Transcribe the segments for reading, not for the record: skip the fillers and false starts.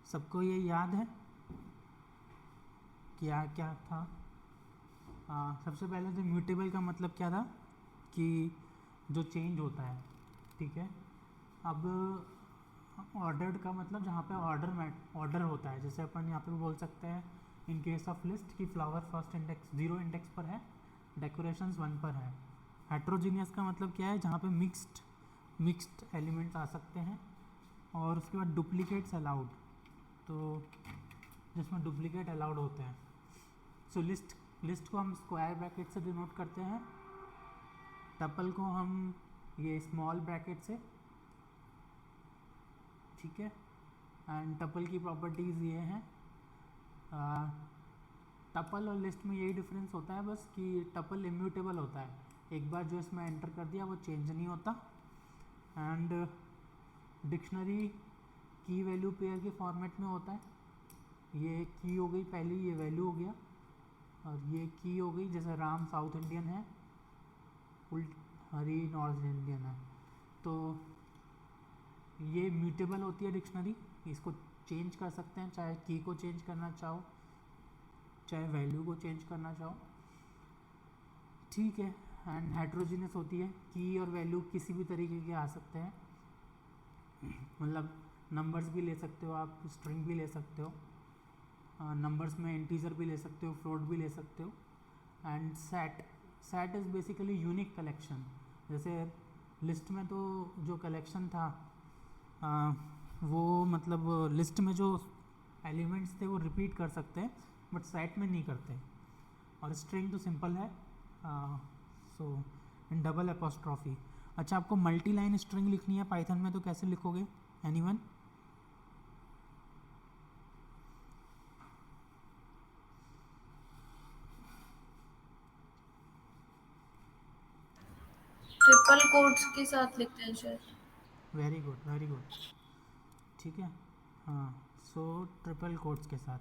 सबको ये याद है क्या क्या था? सबसे पहले तो म्यूटेबल का मतलब क्या था कि जो चेंज होता है, ठीक है। अब ऑर्डर्ड का मतलब जहाँ पे ऑर्डर होता है, जैसे अपन यहाँ पे बोल सकते हैं इन केस ऑफ लिस्ट कि फ्लावर फर्स्ट इंडेक्स 0 इंडेक्स पर है, डेकोरेशंस 1 पर है। हेट्रोजीनियस का मतलब क्या है, जहाँ पे मिक्स्ड एलिमेंट्स आ सकते हैं। और उसके बाद डुप्लीकेट्स अलाउड, तो जिसमें डुप्लीकेट अलाउड होते हैं। सो लिस्ट को हम स्क्वायर ब्रैकेट से डिनोट करते हैं, टपल को हम ये स्मॉल ब्रैकेट से, ठीक है। एंड टपल की प्रॉपर्टीज़ ये हैं, टपल और लिस्ट में यही डिफरेंस होता है बस कि टपल इम्यूटेबल होता है, एक बार जो इसमें एंटर कर दिया वो चेंज नहीं होता। एंड डिक्शनरी की वैल्यू पेयर के फॉर्मेट में होता है, ये की हो गई पहली, ये वैल्यू हो गया, और ये की हो गई, जैसे राम साउथ इंडियन है, हरी नॉर्थ इंडियन है, तो ये म्यूटेबल होती है डिक्शनरी। इसको चेंज कर सकते हैं, चाहे की को चेंज करना चाहो, चाहे वैल्यू को चेंज करना चाहो, ठीक है। एंड हेट्रोजीनियस होती है, की और वैल्यू किसी भी तरीके के आ सकते हैं, मतलब नंबर्स भी ले सकते हो आप, स्ट्रिंग भी ले सकते हो, नंबर्स में इंटीजर भी ले सकते हो, फ्लोट भी ले सकते हो। And set is basically unique collection, जैसे लिस्ट में तो जो कलेक्शन था वो मतलब लिस्ट में जो एलिमेंट्स थे वो रिपीट कर सकते हैं, बट सेट में नहीं करते। और स्ट्रिंग तो सिंपल है, सो इन डबल एपोस्ट्रॉफी। अच्छा, आपको मल्टी लाइन स्ट्रिंग लिखनी है पाइथन में, तो कैसे लिखोगे? एनीवन? ट्रिपल कोट्स के साथ लिखते हैं शायद। वेरी गुड, वेरी गुड, ठीक है। हाँ, सो ट्रिपल कोट्स के साथ।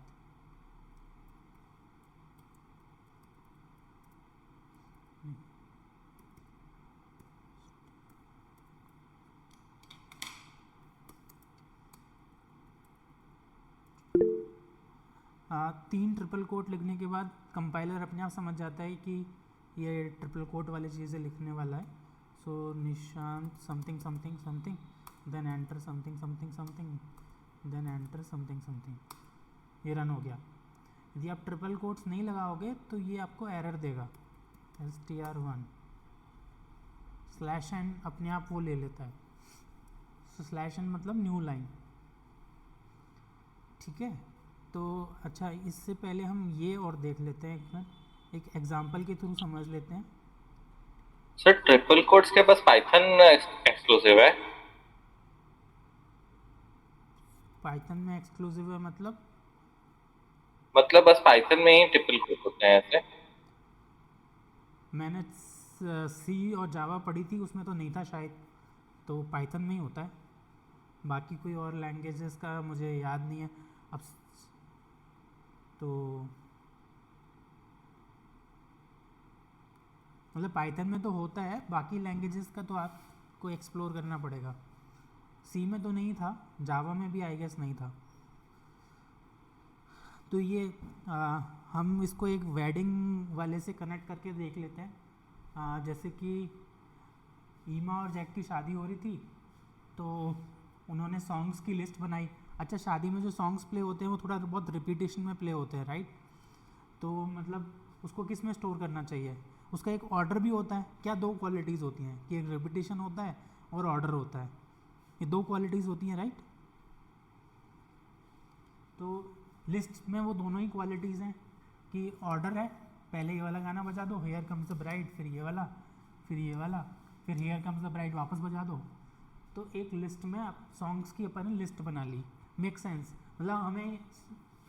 तीन ट्रिपल कोट लिखने के बाद कंपाइलर अपने आप समझ जाता है कि ये ट्रिपल कोट वाली चीज़ें लिखने वाला है। So Nishant something something something, then enter something something something, then enter something something, ये रन हो गया। यदि आप ट्रिपल कोट्स नहीं लगाओगे तो ये आपको एरर देगा, str1 स्लैश एन अपने आप वो ले लेता है। सो स्लैश एन मतलब न्यू लाइन, ठीक है। तो अच्छा, इससे पहले हम ये और देख लेते हैं, एक मिनट, एक एग्जांपल के थ्रू समझ लेते हैं। सर ट्रिपल कोट्स के पास पाइथन एक्सक्लूसिव है? पाइथन में एक्सक्लूसिव है मतलब बस पाइथन में ही ट्रिपल कोट होते हैं ऐसे? मैंने सी और जावा पढ़ी थी, उसमें तो नहीं था शायद, तो पाइथन में ही होता है। बाकी कोई और लैंग्वेजेस का मुझे याद नहीं है अब, तो मतलब पाइथन में तो होता है, बाकी लैंग्वेजेस का तो आपको एक्सप्लोर करना पड़ेगा। सी में तो नहीं था, जावा में भी आई गेस नहीं था। तो ये हम इसको एक वेडिंग वाले से कनेक्ट करके देख लेते हैं। जैसे कि ईमा और जैक की शादी हो रही थी, तो उन्होंने सॉन्ग्स की लिस्ट बनाई। अच्छा, शादी में जो सॉन्ग्स प्ले होते हैं वो थोड़ा बहुत रिपीटेशन में प्ले होते हैं, राइट? तो मतलब उसको किस में स्टोर करना चाहिए? उसका एक ऑर्डर भी होता है। क्या दो क्वालिटीज़ होती हैं कि एक रिपीटेशन होता है और ऑर्डर होता है, ये दो क्वालिटीज़ होती हैं, राइट? तो लिस्ट में वो दोनों ही क्वालिटीज़ हैं कि ऑर्डर है, पहले ये वाला गाना बजा दो, हेयर कम्स द ब्राइड, फिर ये वाला, फिर ये वाला, फिर हेयर कम्स द ब्राइड वापस बजा दो। तो एक लिस्ट में आप सॉन्ग्स की अपन ने लिस्ट बना ली, मेक सेंस। मतलब हमें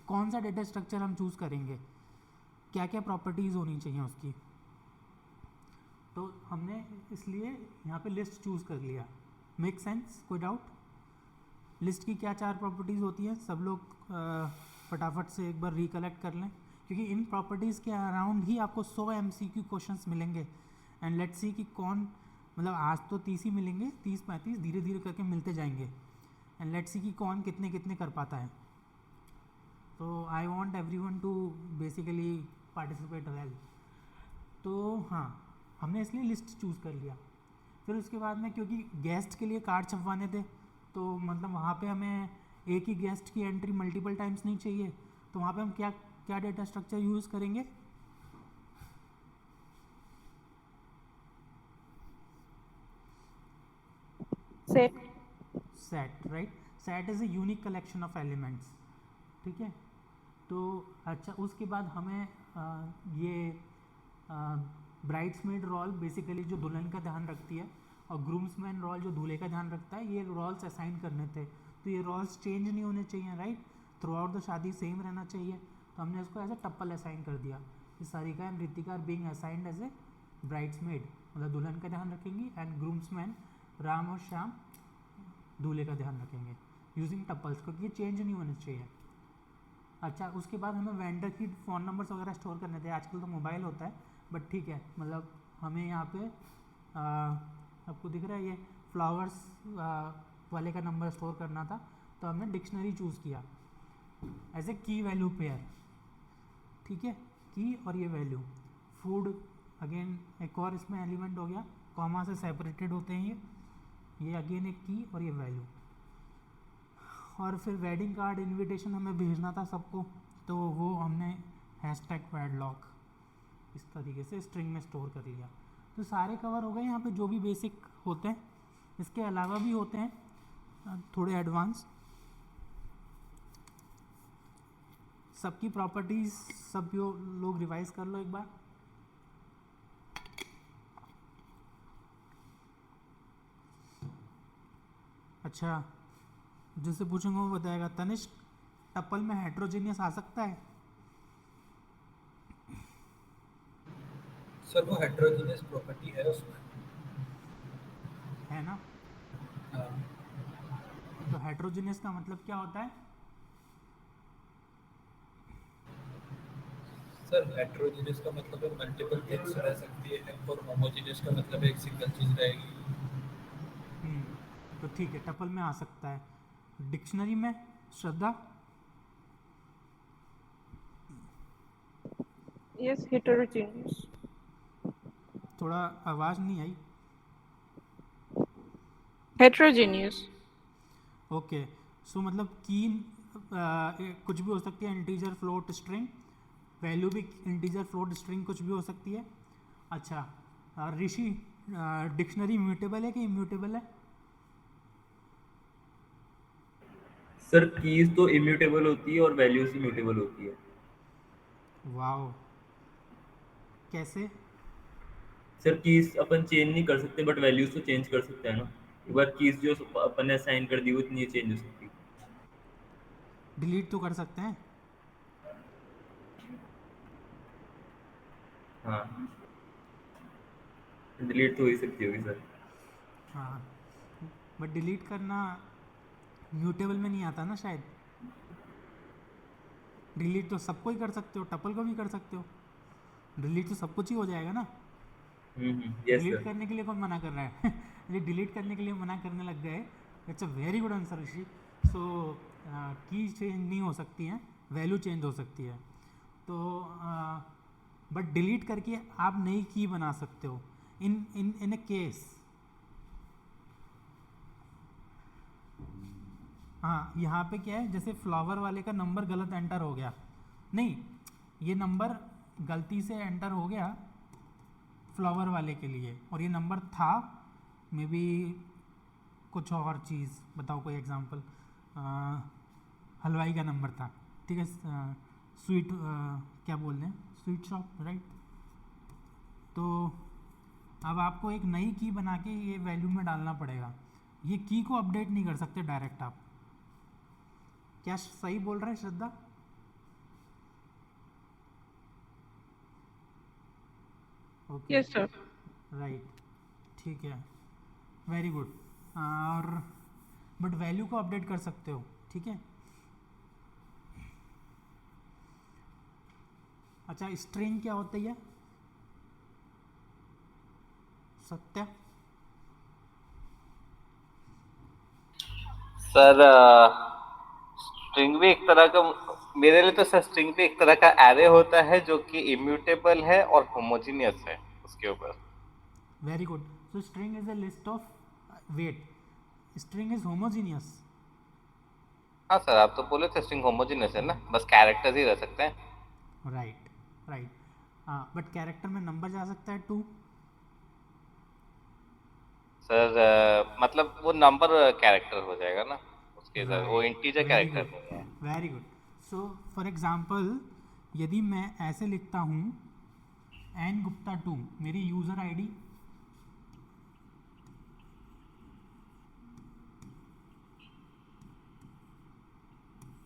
कौन सा डेटा स्ट्रक्चर हम चूज़ करेंगे, क्या क्या प्रॉपर्टीज़ होनी चाहिए उसकी, तो हमने इसलिए यहाँ पे लिस्ट चूज़ कर लिया। Make sense? कोई डाउट? लिस्ट की क्या चार प्रॉपर्टीज़ होती हैं, सब लोग फटाफट से एक बार रिकलेक्ट कर लें, क्योंकि इन प्रॉपर्टीज़ के अराउंड ही आपको 100 MCQ क्वेश्चंस मिलेंगे। एंड लेट्स सी कि कौन, मतलब आज तो 30 ही मिलेंगे, 30-35 धीरे धीरे करके मिलते जाएंगे। एंड लेट्स सी कि कौन कितने कितने कर पाता है। तो I want every one two basically participate well. तो हाँ, हमने इसलिए लिस्ट चूज़ कर लिया। फिर उसके बाद में क्योंकि गेस्ट के लिए कार्ड छपवाने थे, तो मतलब वहाँ पे हमें एक ही गेस्ट की एंट्री मल्टीपल टाइम्स नहीं चाहिए, तो वहाँ पे हम क्या क्या डेटा स्ट्रक्चर यूज़ करेंगे? Set, right. Set is a unique collection of elements, ठीक है। तो अच्छा, उसके बाद हमें ये ब्राइड्समेड रोल बेसिकली जो दुल्हन का ध्यान रखती है, और ग्रूम्समैन रोल जो दूल्हे का ध्यान रखता है, ये रोल्स असाइन करने थे। तो ये रोल्स चेंज नहीं होने चाहिए, राइट। थ्रू आउट द शादी सेम रहना चाहिए, तो हमने इसको एज ए टप्पल असाइन कर दिया। Sarika and Ritika are being assigned as a bridesmaid, मतलब दुल्हन का ध्यान रखेंगी, एंड ग्रूम्समैन राम और श्याम दूल्हे का ध्यान रखेंगे यूजिंग टप्पल्स, क्योंकि ये चेंज नहीं होने चाहिए। अच्छा, उसके बाद हमें वेंडर की फ़ोन नंबर्स वगैरह स्टोर करने थे। आजकल तो मोबाइल होता है, बट ठीक है, मतलब हमें यहाँ पे आपको दिख रहा है ये फ्लावर्स वाले का नंबर स्टोर करना था, तो हमने डिक्शनरी चूज़ किया एज ए की वैल्यू पेयर, ठीक है। की और ये वैल्यू। फूड अगेन एक और इसमें एलिमेंट हो गया, कॉमा से सेपरेटेड होते हैं ये अगेन एक की और ये वैल्यू। और फिर वेडिंग कार्ड इनविटेशन हमें भेजना था सबको, तो वो हमने हैशटैग वेडलॉक इस तरीके से स्ट्रिंग में स्टोर कर लिया। तो सारे कवर हो गए यहाँ पे जो भी बेसिक होते हैं। इसके अलावा भी होते हैं थोड़े एडवांस, सबकी प्रॉपर्टीज़ सब लोग रिवाइज कर लो एक बार। अच्छा, जिससे पूछूंगा वो बताएगा। तनिष्क, टप्पल में हेट्रोजीनियस आ सकता है? सर वो हेट्रोजीनियस प्रॉपर्टी है उसमें, है ना। हाँ। तो हेट्रोजीनियस का मतलब क्या होता है? सर हेट्रोजीनियस का मतलब है मल्टीपल थिंग्स रह सकती है, और होमोजीनियस का मतलब एक सिंगल चीज रहेगी। तो ठीक है, टप्पल में आ सकता है। डिक्शनरी में श्रद्धा? Yes, heterogeneous. थोड़ा आवाज़ नहीं आई। Heterogeneous. ओके, सो मतलब की कुछ भी हो सकती है, इंटीजर, फ्लोट, स्ट्रिंग। वैल्यू भी इंटीजर, फ्लोट, स्ट्रिंग कुछ भी हो सकती है। अच्छा, ऋषि, डिक्शनरी म्यूटेबल है कि इम्यूटेबल है? सर कीज तो इम्यूटेबल होती है और वैल्यूज इम्यूटेबल होती है। वाओ, कैसे? सर कीज अपन चेंज नहीं कर सकते, बट वैल्यूज तो चेंज कर सकते हैं ना। एक बार कीज जो अपन ने असाइन कर दी वो इतनी चेंज हो सकती है। डिलीट तो कर सकते हैं। हाँ, डिलीट तो हो ही सकती होगी सर। हाँ, बट डिलीट करना म्यूटेबल में नहीं आता ना शायद। डिलीट तो सबको ही कर सकते हो, टप्पल को भी कर सकते हो। डिलीट तो सब कुछ ही हो जाएगा ना। Yes delete sir. करने के लिए कौन मना कर रहा है? ये डिलीट करने के लिए मना करने लग गए। It's a very good answer Rishi. So key change नहीं हो सकती है, वैल्यू चेंज हो सकती है। तो बट डिलीट करके आप नई की बना सकते हो इन इन इन ए केस। हाँ, यहाँ पे क्या है, जैसे फ्लावर वाले का नंबर गलत एंटर हो गया, नहीं, ये नंबर गलती से एंटर हो गया फ्लावर वाले के लिए, और ये नंबर था मे बी कुछ और चीज़। बताओ कोई एग्जांपल। हलवाई का नंबर था, ठीक है। स्वीट क्या बोल रहे हैं, स्वीट शॉप, राइट। तो अब आपको एक नई की बना के ये वैल्यू में डालना पड़ेगा। ये की को अपडेट नहीं कर सकते डायरेक्ट आप। क्या सही बोल रहा है Shraddha? Okay, Yes, sir. Right, ठीक है, वेरी गुड। और बट वैल्यू को अपडेट कर सकते हो, ठीक है। अच्छा, स्ट्रिंग क्या होता है सत्या? सर स्ट्रिंग भी एक तरह का, मेरे लिए तो सर स्ट्रिंग भी एक तरह का एरे होता है जो कि इम्यूटेबल है और होमोजीनियस है उसके ऊपर। Very good. So string is a list of, wait, string is homogeneous. हाँ सर, आप तो बोले थे स्ट्रिंग होमोजीनियस है ना, बस कैरेक्टर्स ही रह सकते हैं। Right right. हाँ, बट कैरेक्टर में नंबर जा सकता है 2। सर मतलब वो नंबर कैरेक्टर हो जाएगा ना उसके साथ, वो right, integer very character good, नहीं है। Very good. So for example, यदि मैं ऐसे लिखता हूँ एन गुप्ता 2, मेरी यूज़र आईडी,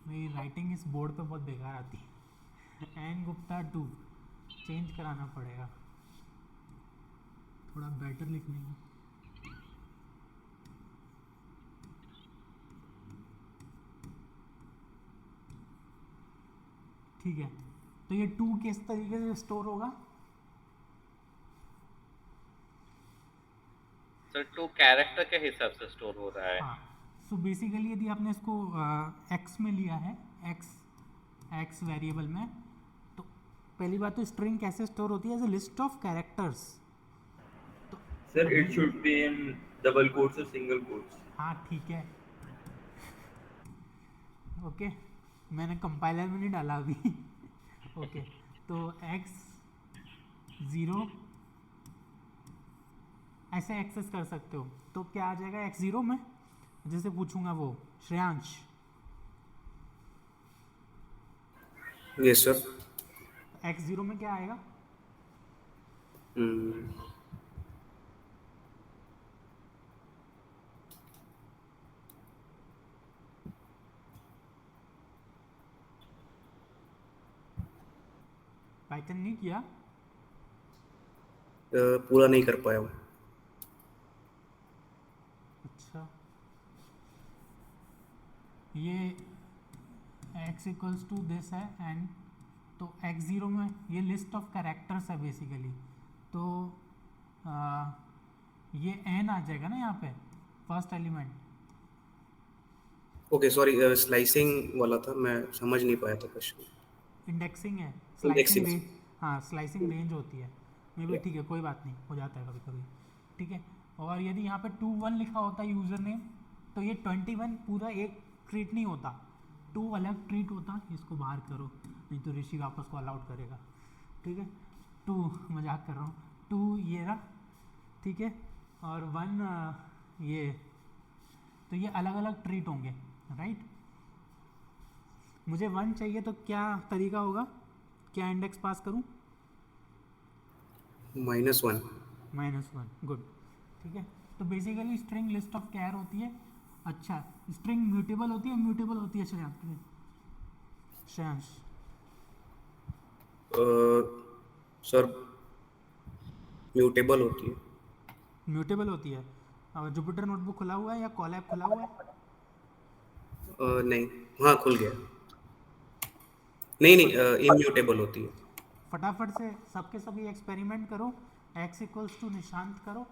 मेरी राइटिंग इस बोर्ड पे बहुत बेकार आती है, एन गुप्ता 2 चेंज कराना पड़ेगा थोड़ा बेटर लिखने की। ठीक है, तो ये 2 किस तरीके से स्टोर होगा? सर 2 कैरेक्टर के हिसाब से स्टोर हो रहा है। हाँ, सो बेसिकली यदि आपने इसको एक्स में लिया है, एक्स वेरिएबल में, तो पहली बात तो स्ट्रिंग कैसे स्टोर होती है? As a list of characters. Sir it should be in double quotes और सिंगल कोट्स। हाँ ठीक है, ओके, मैंने कंपाइलर में नहीं डाला अभी। ओके, तो x0 ऐसे एक्सेस कर सकते हो, तो क्या आ जाएगा x0 में? जैसे पूछूंगा वो श्रेयांश, यस सर। x0 में क्या आएगा? पाइथन नहीं किया? पूरा नहीं कर पाया हूँ। अच्छा, ये x इक्वल्स टू दिस है एंड, तो x0 में ये लिस्ट ऑफ कैरेक्टर्स है बेसिकली, तो ये n आ जाएगा ना यहाँ पे first element. Okay sorry, slicing वाला था, मैं समझ नहीं पाया था क्वेश्चन। इंडेक्सिंग है, Indexing. स्लाइसिंग रेंज, हाँ स्लाइसिंग रेंज होती है, मे भी ठीक है, कोई बात नहीं, हो जाता है कभी कभी, ठीक है। और यदि यहाँ पे 21 लिखा होता है यूज़र नेम, तो ये 21 पूरा एक ट्रीट नहीं होता, 2 अलग ट्रीट होता। इसको बाहर करो, नहीं तो ऋषि वापस को अलाउड करेगा, ठीक है। 2, मजाक कर रहा हूँ, 2 ये रहा, ठीक है, और 1 ये, तो ये अलग अलग ट्रीट होंगे, राइट। मुझे 1 चाहिए तो क्या तरीका होगा, क्या इंडेक्स पास करूं? -1। -1, गुड, ठीक है। तो बेसिकली स्ट्रिंग लिस्ट ऑफ कैर होती है। अच्छा, स्ट्रिंग म्यूटेबल होती है, म्यूटेबल होती है श्रेयांश? सर म्यूटेबल होती है। म्यूटेबल होती है। और जुपिटर नोटबुक खुला हुआ है या कॉलैब खुला हुआ है? नहीं, हाँ खुल गया। नहीं इम्यूटेबल होती है। फटाफट से सबके सभी एक्सपेरिमेंट करो, x इक्वल्स टू निशांत करो,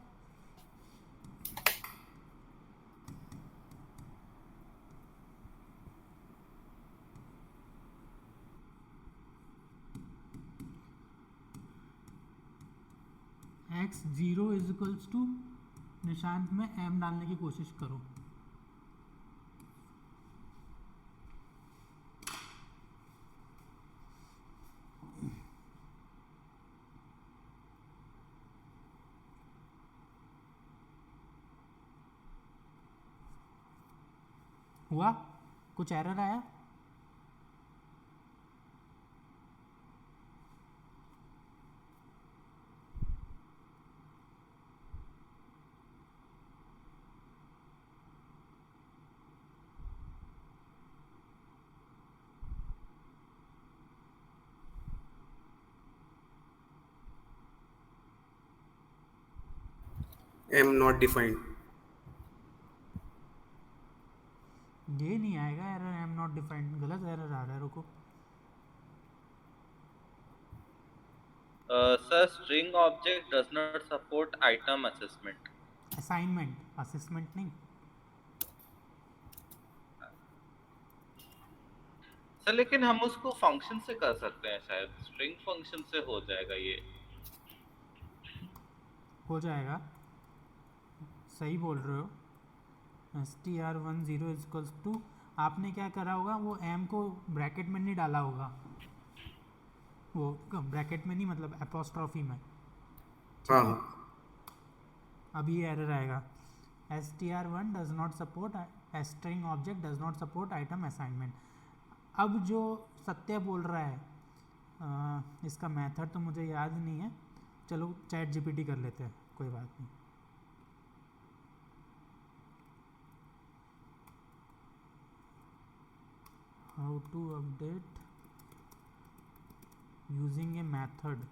x0 is equals to Nishant में m डालने की कोशिश करो। हुआ? कुछ एरर आया? Am not defined. ये नहीं आएगा एरर, एम नॉट डिफाइंड, गलत एरर आ रहा है, रुको। Sir string object does not support item assessment. Assignment, assessment नहीं। सर लेकिन हम उसको फंक्शन से कर सकते हैं, शायद स्ट्रिंग फंक्शन से हो जाएगा ये। हो जाएगा, सही बोल रहे हो। str10 इक्वल्स टू, आपने क्या करा होगा, वो m को ब्रैकेट में नहीं डाला होगा, वो ब्रैकेट में नहीं मतलब एपोस्ट्रॉफी में। हाँ हाँ अब ये एरर आएगा, str1 does not support string object does not support item assignment. अब जो सत्य बोल रहा है, इसका मेथड तो मुझे याद नहीं है, चलो चैट जीपीटी कर लेते हैं, कोई बात नहीं। How to update using a method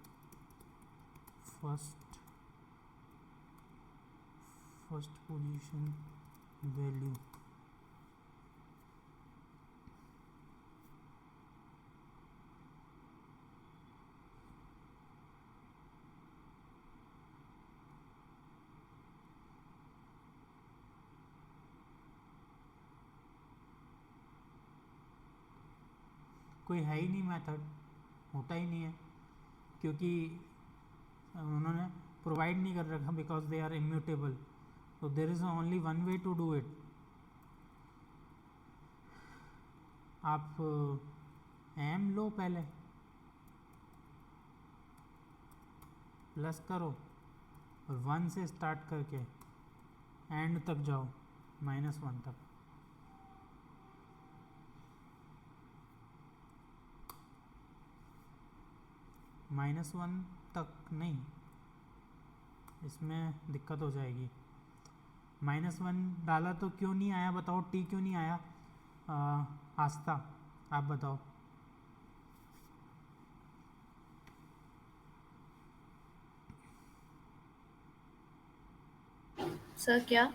first position value. कोई है ही नहीं मेथड, होता ही नहीं है, क्योंकि उन्होंने प्रोवाइड नहीं कर रखा, because they are immutable. So there is only one way to do it. आप m लो, पहले प्लस करो और 1 से स्टार्ट करके एंड तक जाओ, -1 तक। -1 तक नहीं, इसमें दिक्कत हो जाएगी। -1 डाला तो क्यों नहीं आया बताओ, टी क्यों नहीं आया? आस्था आप बताओ। सर क्या?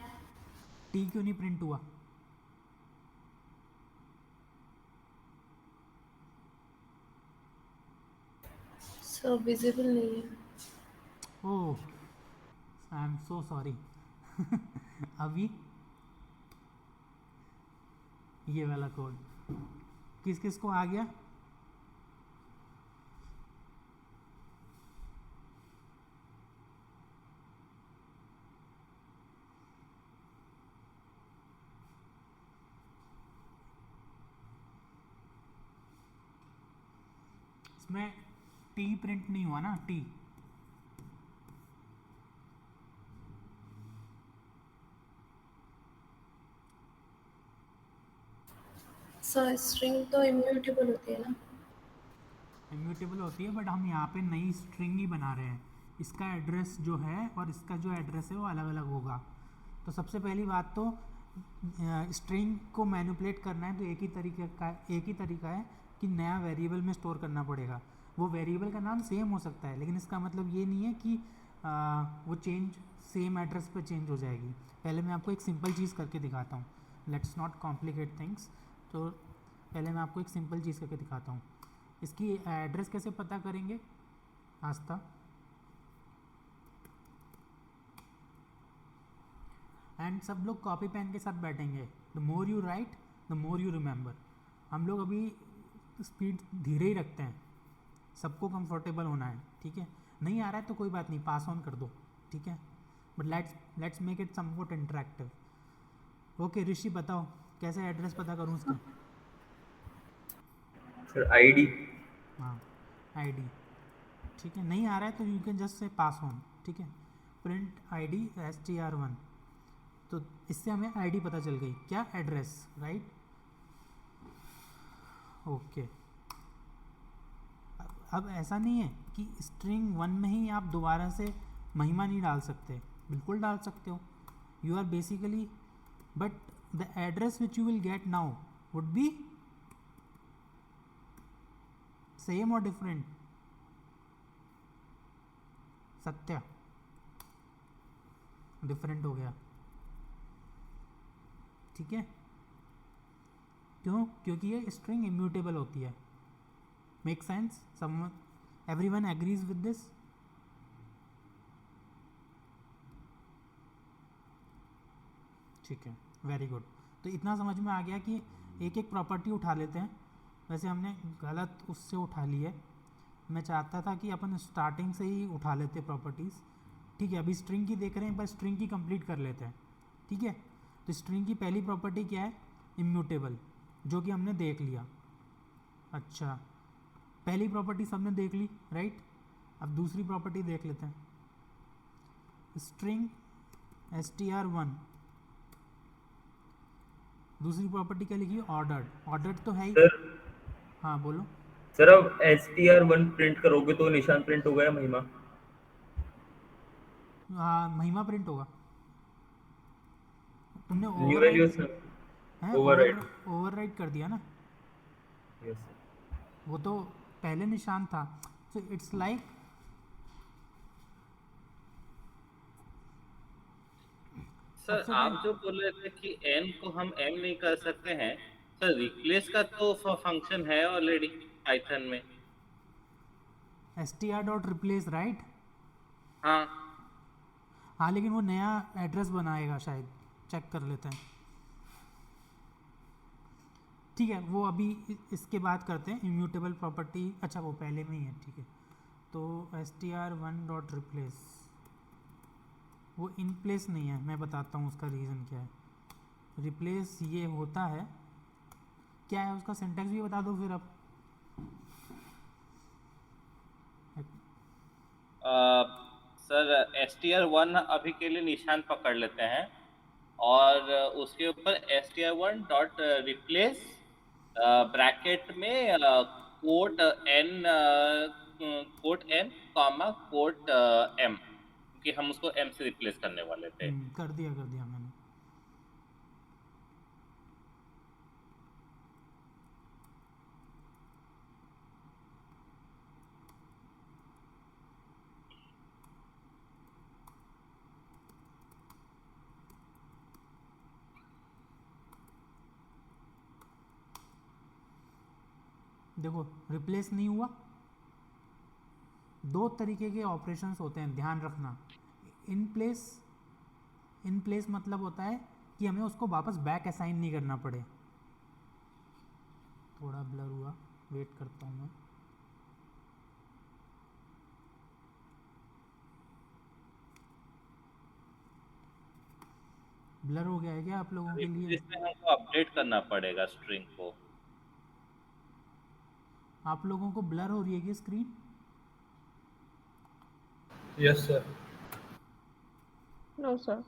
टी क्यों नहीं प्रिंट हुआ? सर विजिबल नहीं है। ओह आई एम सो सॉरी। अभी ये वाला कोड किस किस को आ गया? इसमें टी प्रिंट नहीं हुआ ना, टी। सर स्ट्रिंग तो इम्यूटेबल होती है ना? इम्यूटेबल होती है, बट हम यहाँ पे नई स्ट्रिंग ही बना रहे हैं। इसका एड्रेस जो है और इसका जो एड्रेस है वो अलग अलग होगा। तो सबसे पहली बात तो स्ट्रिंग को मैनिपुलेट करना है तो एक ही तरीका है कि नया वेरिएबल में स्टोर करना पड़ेगा। वो वेरिएबल का नाम सेम हो सकता है, लेकिन इसका मतलब ये नहीं है कि वो चेंज सेम एड्रेस पे चेंज हो जाएगी। पहले मैं आपको एक सिंपल चीज़ करके दिखाता हूँ, लेट्स नॉट कॉम्प्लिकेट थिंग्स। तो पहले मैं आपको एक सिंपल चीज़ करके दिखाता हूँ। इसकी एड्रेस कैसे पता करेंगे? आस्था, एंड सब लोग कॉपी पेन के साथ बैठेंगे। The more you right the more you remember. हम लोग अभी स्पीड धीरे ही रखते हैं, सबको कंफर्टेबल होना है, ठीक है? नहीं आ रहा है तो कोई बात नहीं, पास ऑन कर दो, ठीक है? But let's make it somewhat interactive. Okay Rishi बताओ कैसे एड्रेस पता करूँ उसका? Sir ID. हाँ आईडी, ठीक है। नहीं आ रहा है तो you can just say pass on, ठीक है? Print ID str1। तो इससे हमें आईडी पता चल गई, क्या? Address, right? ओके। अब ऐसा नहीं है कि स्ट्रिंग 1 में ही आप दोबारा से महिमा नहीं डाल सकते, बिल्कुल डाल सकते हो। You are basically, but the address which you will get now would be same और डिफरेंट? सत्या डिफरेंट हो गया, ठीक है? क्यों? क्योंकि ये स्ट्रिंग इम्यूटेबल होती है। Make sense? Everyone agrees with this? ठीक है, वेरी गुड। तो इतना समझ में आ गया कि एक एक प्रॉपर्टी उठा लेते हैं। वैसे हमने गलत उससे उठा ली है। मैं चाहता था कि अपन स्टार्टिंग से ही उठा लेते प्रॉपर्टीज़। ठीक है, अभी स्ट्रिंग की देख रहे हैं, पर स्ट्रिंग की कंप्लीट कर लेते हैं। ठीक है, तो स्ट्रिंग की पहली प्रॉपर्टी क्या है? इम्यूटेबल, जो कि हमने देख लिया। अच्छा, पहली प्रॉपर्टी सबने देख ली, राइट। अब दूसरी प्रॉपर्टी देख लेते हैं। स्ट्रिंग str1, दूसरी प्रॉपर्टी क्या लिखी? ऑर्डर्ड। ऑर्डर्ड तो है ही। सर हाँ बोलो। सर अब str1 प्रिंट करोगे तो निशान प्रिंट हो गया महिमा। हाँ, महिमा प्रिंट होगा। तुमने न्यू वैल्यूज ओवरराइट। ओवरराइट कर दिया ना। यस वो तो पहले निशान था। सो इट्स लाइक सर आप जो बोल रहे थे कि n को हम m नहीं कर सकते हैं, सर रिप्लेस का तो फंक्शन है ऑलरेडी पाइथन में। str.replace, right. हाँ हाँ, लेकिन वो नया एड्रेस बनाएगा शायद, चेक कर लेते हैं। ठीक है, वो अभी इसके बाद करते हैं। इम्यूटेबल प्रॉपर्टी, अच्छा वो पहले में ही है। ठीक है, तो str1.replace वो इन प्लेस नहीं है। मैं बताता हूँ उसका रीज़न क्या है। रिप्लेस ये होता है, क्या है उसका सिंटैक्स भी बता दो फिर अब। सर str1 अभी के लिए निशान पकड़ लेते हैं और उसके ऊपर str1.replace ब्रैकेट में quote n comma quote m, क्योंकि हम उसको m से रिप्लेस करने वाले थे। कर दिया मैंने। देखो, रिप्लेस नहीं हुआ। दो तरीके के ऑपरेशंस होते हैं, ध्यान रखना। इन प्लेस मतलब होता है कि हमें उसको वापस बैक असाइन नहीं करना पड़े। थोड़ा ब्लर हुआ, वेट करता हूँ मैं। ब्लर हो गया है क्या आप लोगों के लिए? इसमें हमको अपडेट करना पड़ेगा स्ट्रिंग को। आप लोगों को ब्लर हो रही है क्या screen? Yes sir. No, sir.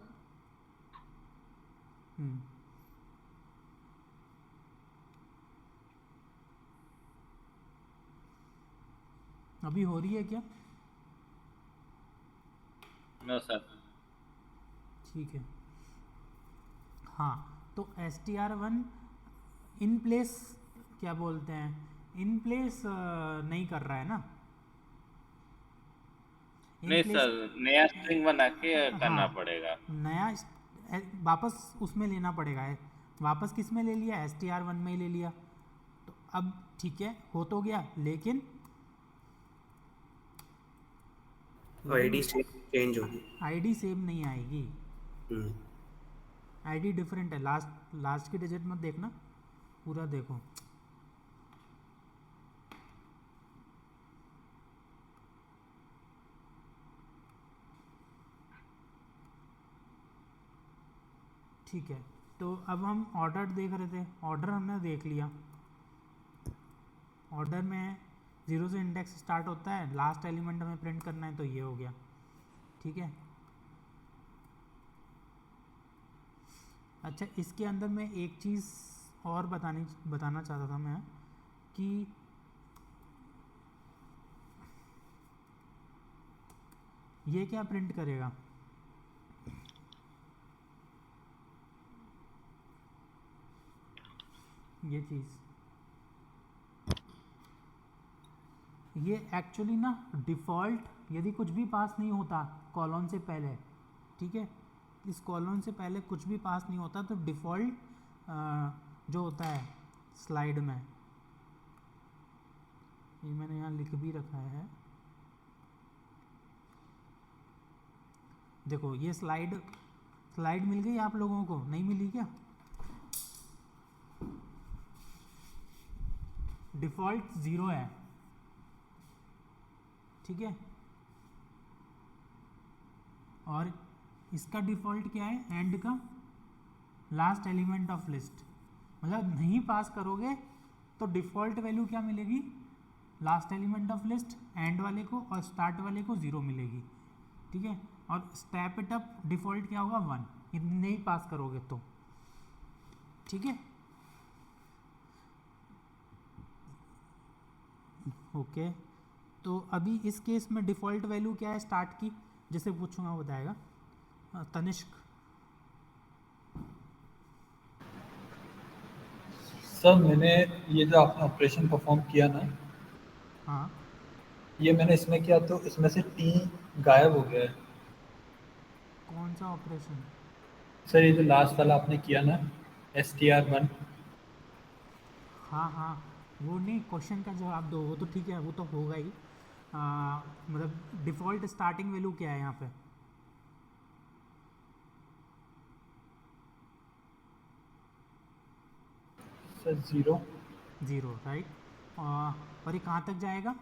अभी हो रही है क्या? No sir. ठीक है। हाँ, तो str1 इन प्लेस क्या बोलते हैं, इन प्लेस नहीं कर रहा है ना। नहीं सर, नया स्ट्रिंग बना के करना हाँ, पड़ेगा। नया वापस उसमें लेना पड़ेगा है। वापस किस में ले लिया? str1 में ही ले लिया। तो अब ठीक है, हो तो गया, लेकिन आईडी से चेंज होगी। आईडी सेम नहीं आएगी। हम्म, आईडी डिफरेंट है। लास्ट की डिजिट मत देखना, पूरा देखो। ठीक है, तो अब हम ऑर्डर देख रहे थे। ऑर्डर हमने देख लिया। ऑर्डर में 0 से इंडेक्स स्टार्ट होता है, लास्ट एलिमेंट हमें प्रिंट करना है, तो ये हो गया। ठीक है, अच्छा इसके अंदर मैं एक चीज़ और बताना चाहता था मैं, कि ये क्या प्रिंट करेगा। ये चीज़, ये एक्चुअली ना डिफ़ॉल्ट, यदि कुछ भी पास नहीं होता कॉलन से पहले, ठीक है, इस कॉलन से पहले कुछ भी पास नहीं होता, तो डिफ़ॉल्ट जो होता है स्लाइड में, ये मैंने यहाँ लिख भी रखा है। देखो ये स्लाइड मिल गई आप लोगों को, नहीं मिली क्या? डिफ़ॉल्ट 0 है, ठीक है, और इसका डिफ़ॉल्ट क्या है, एंड का लास्ट एलिमेंट ऑफ लिस्ट, मतलब नहीं पास करोगे तो डिफ़ॉल्ट वैल्यू क्या मिलेगी, last element of list and वाले को और स्टार्ट वाले को 0 मिलेगी, ठीक है, और स्टेप इट अप डिफ़ॉल्ट क्या होगा 1, ये नहीं पास करोगे तो, ठीक है, ओके। तो अभी इस केस में डिफ़ॉल्ट वैल्यू क्या है स्टार्ट की, जैसे पूछूंगा वो बताएगा। तनिष्क। सर मैंने ये जो आपने ऑपरेशन परफॉर्म किया ना, हाँ, ये मैंने इसमें किया तो इसमें से टी गायब हो गया है। कौन सा ऑपरेशन? सर ये जो लास्ट वाला आपने किया ना, STR1। हाँ हाँ, वो नहीं, क्वेश्चन का जवाब दो, वो तो ठीक है, वो तो होगा ही। मतलब डिफ़ॉल्ट स्टार्टिंग वैल्यू क्या है यहाँ पे? सर 0। 0, राइट। और ये कहाँ तक जाएगा?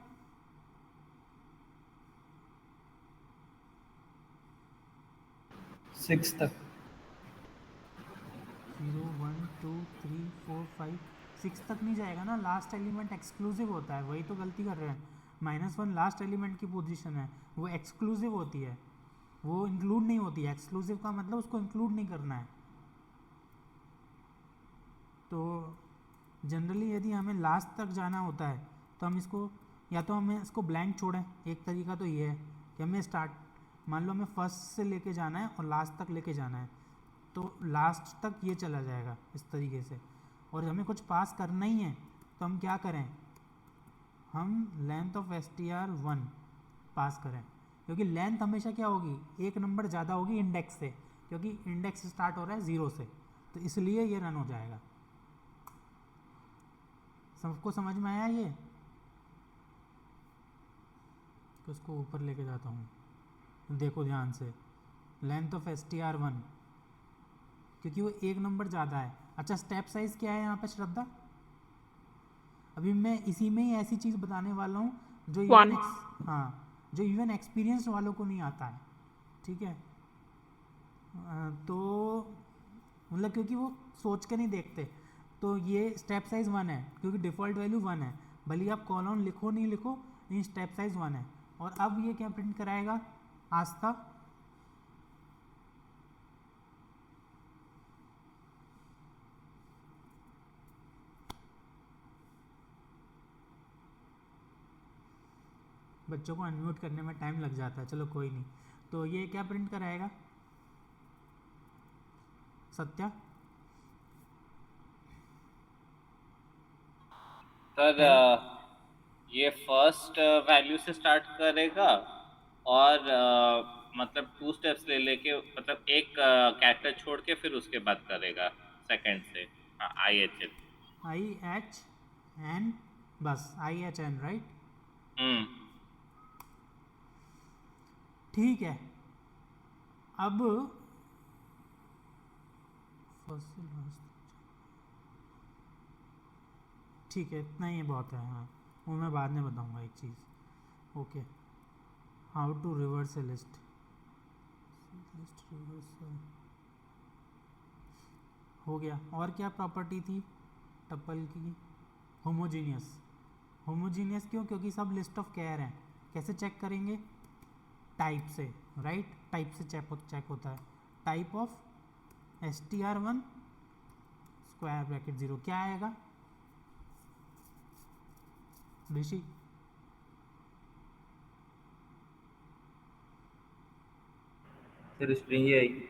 6 तक। 0 1 2 3 4 5 6 तक नहीं जाएगा ना, लास्ट एलिमेंट एक्सक्लूसिव होता है, वही तो गलती कर रहे हैं। -1 लास्ट एलिमेंट की पोजीशन है, वो एक्सक्लूसिव होती है, वो इंक्लूड नहीं होती है। एक्सक्लूसिव का मतलब उसको इंक्लूड नहीं करना है। तो जनरली यदि हमें लास्ट तक जाना होता है तो हम इसको, या तो हमें इसको ब्लैंक छोड़ें, एक तरीका तो ये है कि हमें स्टार्ट, मान लो हमें फर्स्ट से लेके जाना है और लास्ट तक लेके जाना है, तो लास्ट तक ये चला जाएगा इस तरीके से, और हमें कुछ पास करना ही है तो हम क्या करें, हम लेंथ ऑफ STR1 पास करें, क्योंकि लेंथ हमेशा क्या होगी, एक नंबर ज़्यादा होगी इंडेक्स से, क्योंकि इंडेक्स स्टार्ट हो रहा है 0 से, तो इसलिए ये रन हो जाएगा। सबको समझ में आया ये? तो उसको ऊपर लेके जाता हूँ, देखो ध्यान से, लेंथ ऑफ STR1, क्योंकि वो एक नंबर ज़्यादा है। अच्छा, स्टेप साइज़ क्या है यहाँ पे श्रद्धा? अभी मैं इसी में ही ऐसी चीज़ बताने वाला हूँ जो One. जो इवन एक्सपीरियंस वालों को नहीं आता है, ठीक है। तो मतलब क्योंकि वो सोच के नहीं देखते, तो ये स्टेप साइज़ 1 है, क्योंकि डिफ़ॉल्ट वैल्यू 1 है, भले आप कॉलम लिखो नहीं लिखो, लेकिन स्टेप साइज़ 1 है। और अब ये क्या प्रिंट कराएगा, आस्था? बच्चों को अनम्यूट करने में टाइम लग जाता है, चलो कोई नहीं। तो ये क्या प्रिंट कराएगा सत्या? सर ये फर्स्ट वैल्यू से स्टार्ट करेगा और मतलब 2 स्टेप्स ले लेके, मतलब एक कैरेक्टर छोड़ के फिर उसके बाद करेगा सेकंड से। IHN, बस IHN, राइट? ठीक है। अब फर्स्ट से लास्ट, ठीक है, इतना ही बहुत है। हाँ, वो मैं बाद में बताऊंगा एक चीज़। Okay, how to reverse a list, reverse हो गया। और क्या प्रॉपर्टी थी टपल की? होमोजीनियस। होमोजीनियस क्यों? क्योंकि सब लिस्ट ऑफ केयर हैं। कैसे चेक करेंगे? टाइप से, राइट? टाइप से चेक होता है। Type of STR1 square bracket 0 क्या आएगा ऋषि? सर स्ट्रिंग ही आएगी।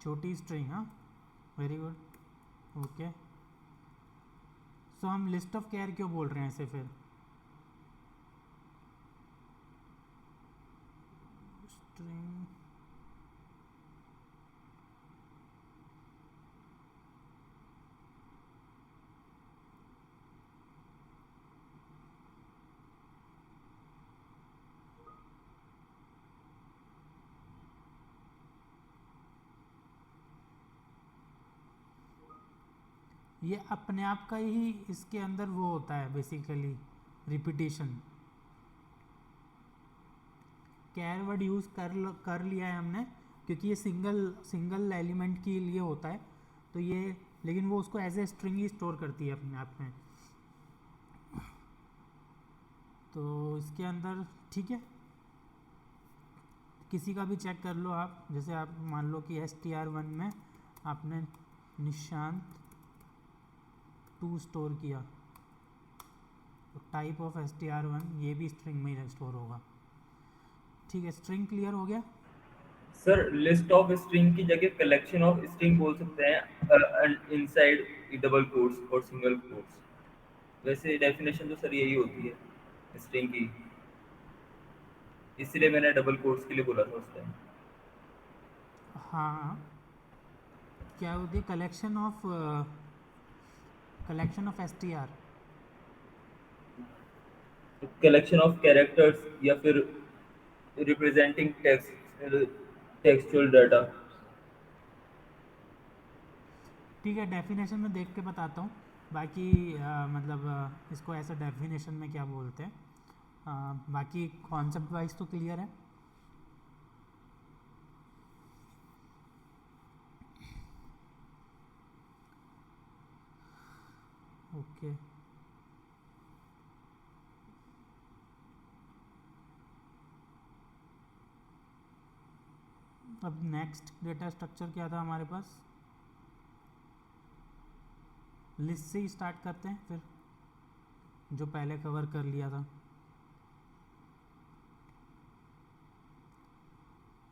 छोटी स्ट्रिंग, हाँ, वेरी गुड, ओके। सो हम लिस्ट ऑफ केयर क्यों बोल रहे हैं इसे फिर? स्ट्रिंग ये अपने आप का ही इसके अंदर वो होता है बेसिकली रिपीटेशन। कैर वर्ड यूज़ कर लिया है हमने क्योंकि ये सिंगल एलिमेंट के लिए होता है, तो ये लेकिन वो उसको एज ए स्ट्रिंग ही स्टोर करती है अपने आप में। तो इसके अंदर ठीक है, किसी का भी चेक कर लो आप, जैसे आप मान लो कि str1 में आपने निशांत 2 स्टोर किया, तो टाइप ऑफ str1 ये भी स्ट्रिंग में ही स्टोर होगा। ठीक है, स्ट्रिंग क्लियर हो गया। सर लिस्ट ऑफ स्ट्रिंग की जगह कलेक्शन ऑफ स्ट्रिंग बोल सकते हैं इनसाइड डबल कोट्स और सिंगल कोट्स। वैसे डेफिनेशन तो सर यही होती है स्ट्रिंग की, इसलिए मैंने डबल कोट्स के लिए बोला था उस टाइम। हाँ, क्या होती है collection of str। Collection of characters या फिर रिप्रेजेंटिंग टेक्सचुअल डाटा। ठीक है, डेफिनेशन में देख के बताता हूँ, बाकी मतलब इसको ऐसा डेफिनेशन में क्या बोलते हैं, बाकी कॉन्सेप्ट वाइज तो क्लियर है। ओके, अब नेक्स्ट डेटा स्ट्रक्चर क्या था हमारे पास, लिस्ट से ही स्टार्ट करते हैं फिर, जो पहले कवर कर लिया था।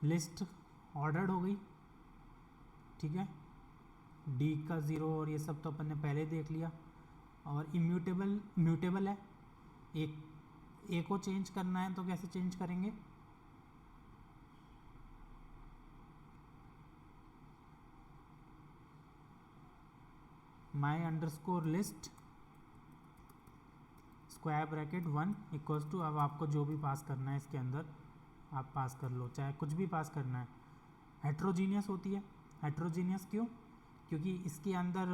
लिस्ट ऑर्डर्ड हो गई, ठीक है, डी का 0 और ये सब तो अपन ने पहले देख लिया। और म्यूटेबल है, एक को चेंज करना है तो कैसे चेंज करेंगे, my underscore list square bracket 1 equals to, अब आपको जो भी पास करना है इसके अंदर आप पास कर लो, चाहे कुछ भी पास करना है। हेट्रोजीनियस होती है, हेट्रोजीनियस क्यों, क्योंकि इसके अंदर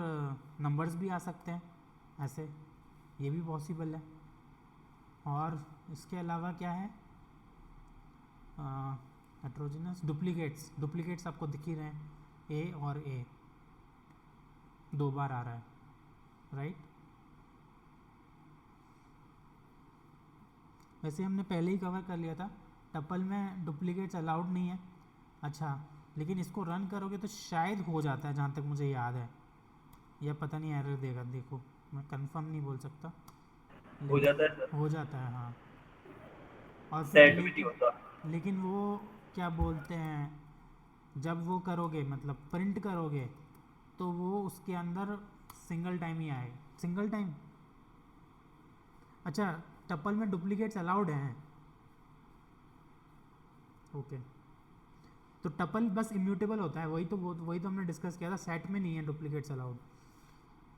नंबर्स भी आ सकते हैं ऐसे, ये भी पॉसिबल है। और इसके अलावा क्या है, हेट्रोजीनियस डुप्लीकेट्स आपको दिख ही रहे हैं, ए और ए 2 बार आ रहा है, राइट। वैसे हमने पहले ही कवर कर लिया था, टपल में डुप्लीकेट्स अलाउड नहीं है। अच्छा, लेकिन इसको रन करोगे तो शायद हो जाता है, जहाँ तक मुझे याद है, या पता नहीं एरर देगा, देखो मैं कंफर्म नहीं बोल सकता, हो जाता है सर, हो जाता है हाँ। और सेट फिर भी नहीं होता। लेकिन वो क्या बोलते हैं, जब वो करोगे मतलब प्रिंट करोगे तो वो उसके अंदर सिंगल टाइम ही आएगा, सिंगल टाइम। अच्छा, टपल में डुप्लीकेट्स अलाउड हैं, ओके, तो टपल बस इम्यूटेबल होता है, वही तो हमने डिस्कस किया था, सेट में नहीं है डुप्लीकेट्स अलाउड।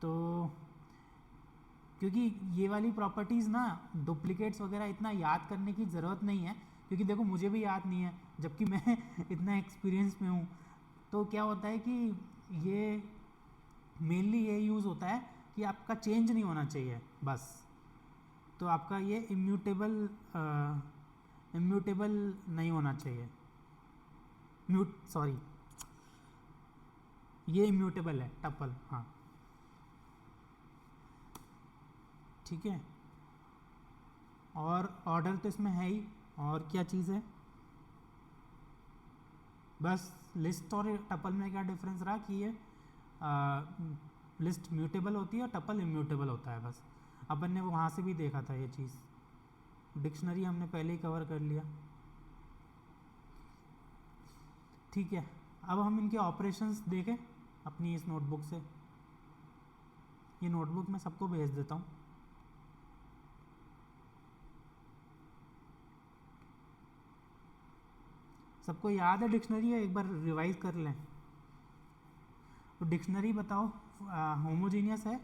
तो क्योंकि ये वाली प्रॉपर्टीज़ ना डुप्लीकेट्स वगैरह इतना याद करने की ज़रूरत नहीं है, क्योंकि देखो मुझे भी याद नहीं है, जबकि मैं इतना एक्सपीरियंस में हूँ। तो क्या होता है कि ये मेनली ये यूज़ होता है कि आपका चेंज नहीं होना चाहिए बस, तो आपका ये इम्यूटेबल नहीं होना चाहिए, ये इम्यूटेबल है टपल, हाँ ठीक है। और ऑर्डर तो इसमें है ही, और क्या चीज़ है, बस लिस्ट और टपल में क्या डिफरेंस रहा कि ये लिस्ट म्यूटेबल होती है और टपल इम्यूटेबल होता है, बस अपन ने वहाँ से भी देखा था ये चीज़, डिक्शनरी हमने पहले ही कवर कर लिया, ठीक है। अब हम इनके ऑपरेशंस देखें अपनी इस नोटबुक से, ये नोटबुक मैं सबको भेज देता हूँ। सबको याद है डिक्शनरी, है एक बार रिवाइज कर लें। तो डिक्शनरी बताओ होमोजीनियस है,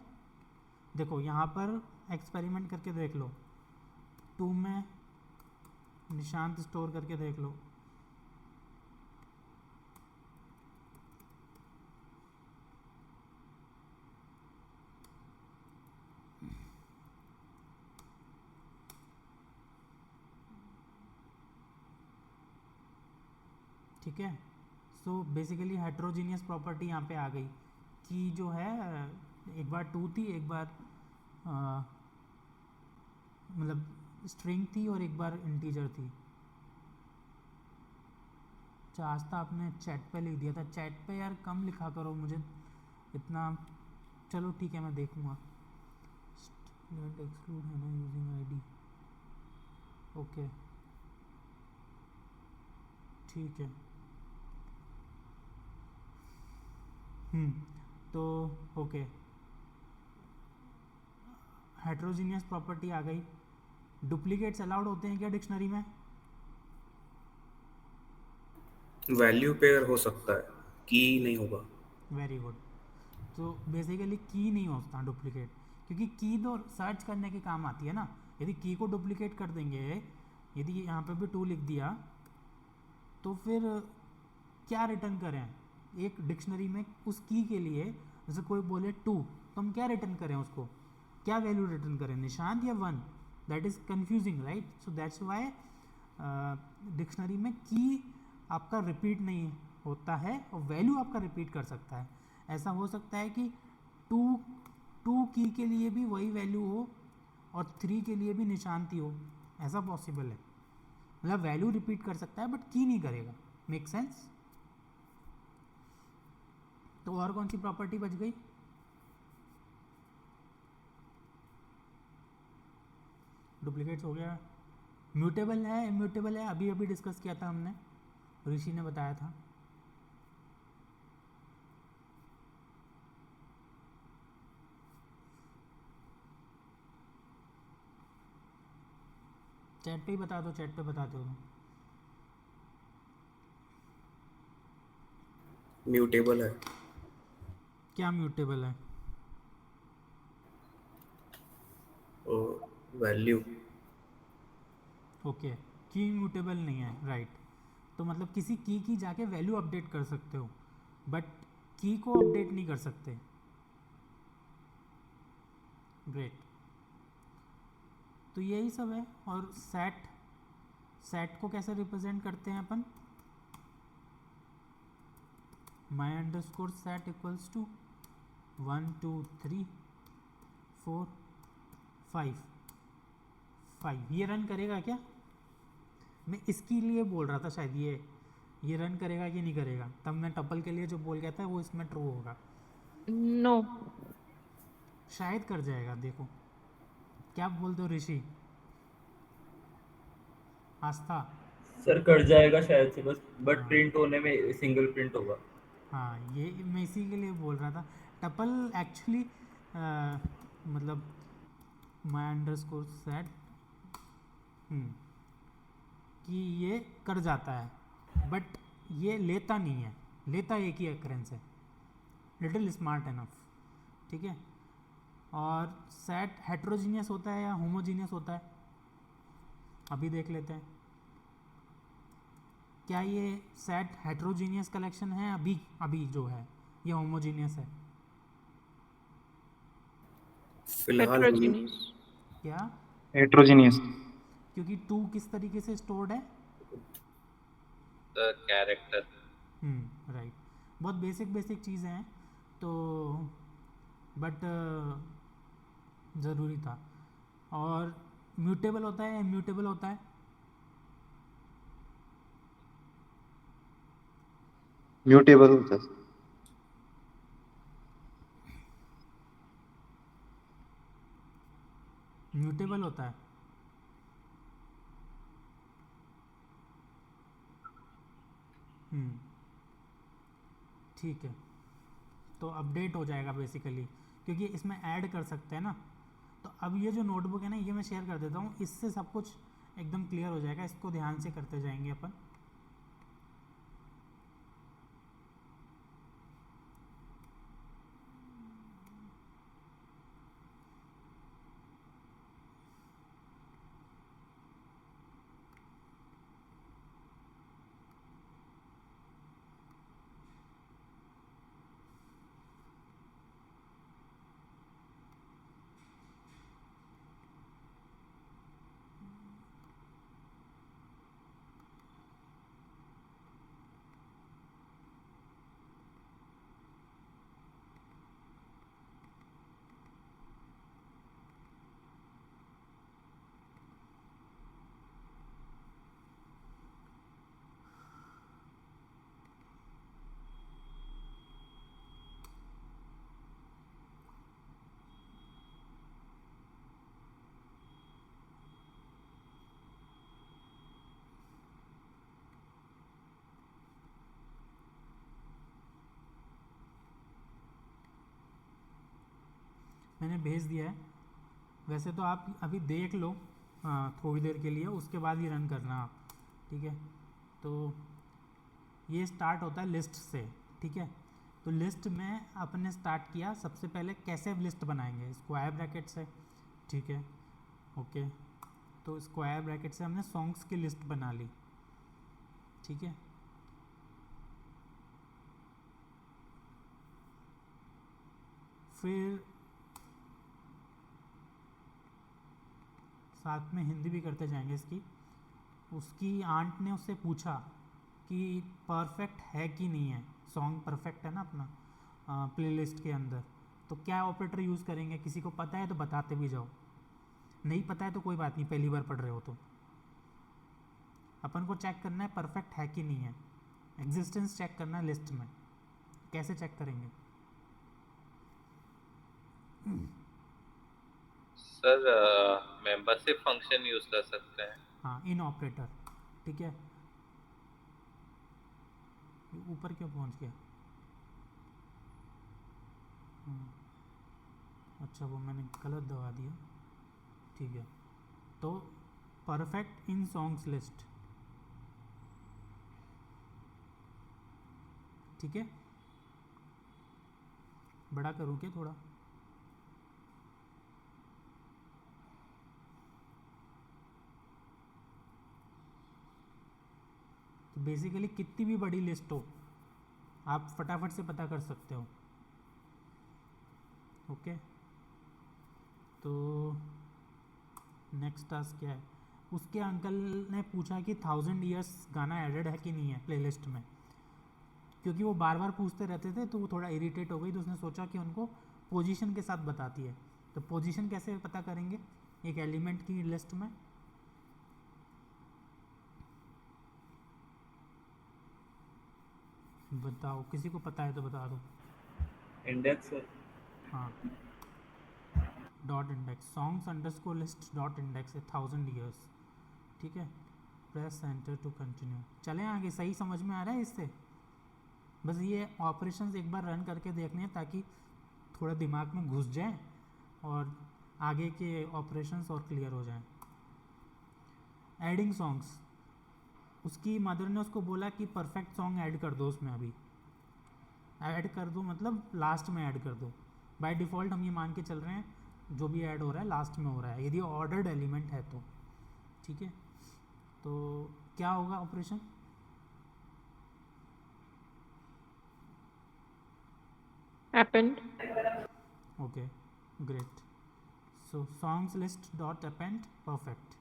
देखो यहाँ पर एक्सपेरिमेंट करके देख लो, 2 में निशांत स्टोर करके देख लो, ठीक है। सो बेसिकली हेट्रोजीनियस प्रॉपर्टी यहाँ पे आ गई कि जो है एक बार 2 थी, एक बार मतलब स्ट्रिंग थी और एक बार इंटीजर थी। अच्छा आज तो आपने चैट पे लिख दिया था, चैट पे यार कम लिखा करो, मुझे इतना, चलो ठीक है मैं देखूँगा। एक्सक्लूड है ना यूजिंग आईडी, ओके ठीक है। तो ओके, हेट्रोजीनियस प्रॉपर्टी आ गई। डुप्लीकेट्स अलाउड होते हैं क्या डिक्शनरी में? वैल्यू पेयर हो सकता है, की नहीं होगा। Very good. तो बेसिकली की नहीं होता डुप्लीकेट, क्योंकि की तो सर्च करने के काम आती है ना। यदि की को डुप्लीकेट कर देंगे, यदि यहाँ पे भी 2 लिख दिया, तो फिर क्या रिटर्न करें एक डिक्शनरी में उस की के लिए? जैसे कोई बोले 2, तो हम क्या रिटर्न करें उसको, क्या वैल्यू रिटर्न करें, निशान या 1? That is confusing right. So that's why dictionary में की आपका रिपीट नहीं होता है और वैल्यू आपका रिपीट कर सकता है। ऐसा हो सकता है कि 2 की के लिए भी वही वैल्यू हो और 3 के लिए भी निशांति हो, ऐसा पॉसिबल है। मतलब वैल्यू रिपीट कर सकता है बट की नहीं करेगा। Make sense? तो और कौन सी प्रॉपर्टी बच गई? डुप्लीकेट्स हो गया। म्यूटेबल है, इम्यूटेबल है, अभी अभी डिस्कस किया था हमने, ऋषि ने बताया था। चैट पे ही बता दो, चैट पे बताते हो। म्यूटेबल है। क्या म्यूटेबल है? वैल्यू। ओके, की म्यूटेबल नहीं है राइट। तो मतलब किसी की जाके वैल्यू अपडेट कर सकते हो बट की को अपडेट नहीं कर सकते। ग्रेट। तो यही सब है। और सेट को कैसे रिप्रेजेंट करते हैं अपन? माई अंडरस्कोर सेट इक्वल्स टू 1 2 3 4 5। ये रन करेगा क्या? मैं इसके लिए बोल रहा था शायद ये रन करेगा कि नहीं करेगा। तब मैं टपल के लिए जो बोल गया था वो इसमें ट्रू होगा। नो। शायद कर जाएगा, देखो क्या बोलते हो ऋषि? आस्था? सर कट जाएगा शायद से बस, बट हाँ प्रिंट होने में सिंगल प्रिंट होगा। हाँ, ये मैं इसी के लिए बोल रहा था। टपल एक्चुअली मतलब माई अंडरस्कोर सेट कि ये कर जाता है बट ये लेता नहीं है, लेता एक ही अक्रेंस है। लिटिल स्मार्ट एनफ, ठीक है। और सेट हेट्रोजीनियस होता है या होमोजीनियस होता है, अभी देख लेते हैं। क्या ये सेट हेट्रोजीनियस कलेक्शन है अभी जो है, ये होमोजीनियस है? फिलहाल हेट्रोजीनियस। क्या? हेट्रोजीनियस। क्योंकि 2 किस तरीके से स्टोर्ड है? The character. राइट। बहुत बेसिक चीज़ें हैं तो, बट ज़रूरी था। और म्यूटेबल होता है, इम्यूटेबल होता है? म्यूटेबल होता है। म्यूटेबल होता है। ठीक है, तो अपडेट हो जाएगा बेसिकली, क्योंकि इसमें ऐड कर सकते हैं ना। तो अब ये जो नोटबुक है ना, ये मैं शेयर कर देता हूँ, इससे सब कुछ एकदम क्लियर हो जाएगा। इसको ध्यान से करते जाएंगे अपन। मैंने भेज दिया है। वैसे तो आप अभी देख लो थोड़ी देर के लिए, उसके बाद ही रन करना आप, ठीक है। तो ये स्टार्ट होता है लिस्ट से, ठीक है। तो लिस्ट में अपने स्टार्ट किया, सबसे पहले कैसे लिस्ट बनाएंगे, स्क्वायर ब्रैकेट से, ठीक है, ओके। तो स्क्वायर ब्रैकेट से हमने सॉन्ग्स की लिस्ट बना ली, ठीक है। फिर साथ में हिंदी भी करते जाएंगे इसकी। उसकी आंट ने उससे पूछा कि परफेक्ट है कि नहीं है, सॉन्ग परफेक्ट है ना अपना प्लेलिस्ट के अंदर, तो क्या ऑपरेटर यूज़ करेंगे। किसी को पता है तो बताते भी जाओ, नहीं पता है तो कोई बात नहीं, पहली बार पढ़ रहे हो तो। अपन को चेक करना है परफेक्ट है कि नहीं है, एग्जिस्टेंस चेक करना है लिस्ट में। कैसे चेक करेंगे? सर मेंबरशिप फंक्शन यूज कर सकते हैं। हाँ, इन ऑपरेटर, ठीक है। ये ऊपर क्यों पहुंच गया? अच्छा, वो मैंने गलत दबा दिया, ठीक है। तो परफेक्ट इन सॉन्ग्स लिस्ट, ठीक है। बड़ा करूँ क्या थोड़ा? तो बेसिकली कितनी भी बड़ी लिस्ट हो आप फटाफट से पता कर सकते हो, ओके। तो नेक्स्ट टास्क क्या है? उसके अंकल ने पूछा कि 1000 ईयर्स गाना एडेड है कि नहीं है प्लेलिस्ट में, क्योंकि वो बार बार पूछते रहते थे तो वो थोड़ा इरिटेट हो गई। तो उसने सोचा कि उनको पोजीशन के साथ बताती है। तो पोजीशन कैसे पता करेंगे एक एलिमेंट की लिस्ट में? बताओ, किसी को पता है तो बता दो। इंडेक्स। हाँ, dot index, songs underscore list dot index है 1000 ईयर्स, ठीक है। Press enter to continue. चलें आगे, सही समझ में आ रहा है इससे? बस ये ऑपरेशंस एक बार रन करके देखने हैं ताकि थोड़ा दिमाग में घुस जाए और आगे के ऑपरेशंस और क्लियर हो जाएं। एडिंग सॉन्ग्स, उसकी मदर ने उसको बोला कि परफेक्ट सॉन्ग ऐड कर दो उसमें, अभी ऐड कर दो मतलब लास्ट में ऐड कर दो। बाय डिफ़ॉल्ट हम ये मान के चल रहे हैं जो भी ऐड हो रहा है लास्ट में हो रहा है, यदि ऑर्डर्ड एलिमेंट है तो, ठीक है। तो क्या होगा operation? append, okay, great. So songs list dot append, perfect,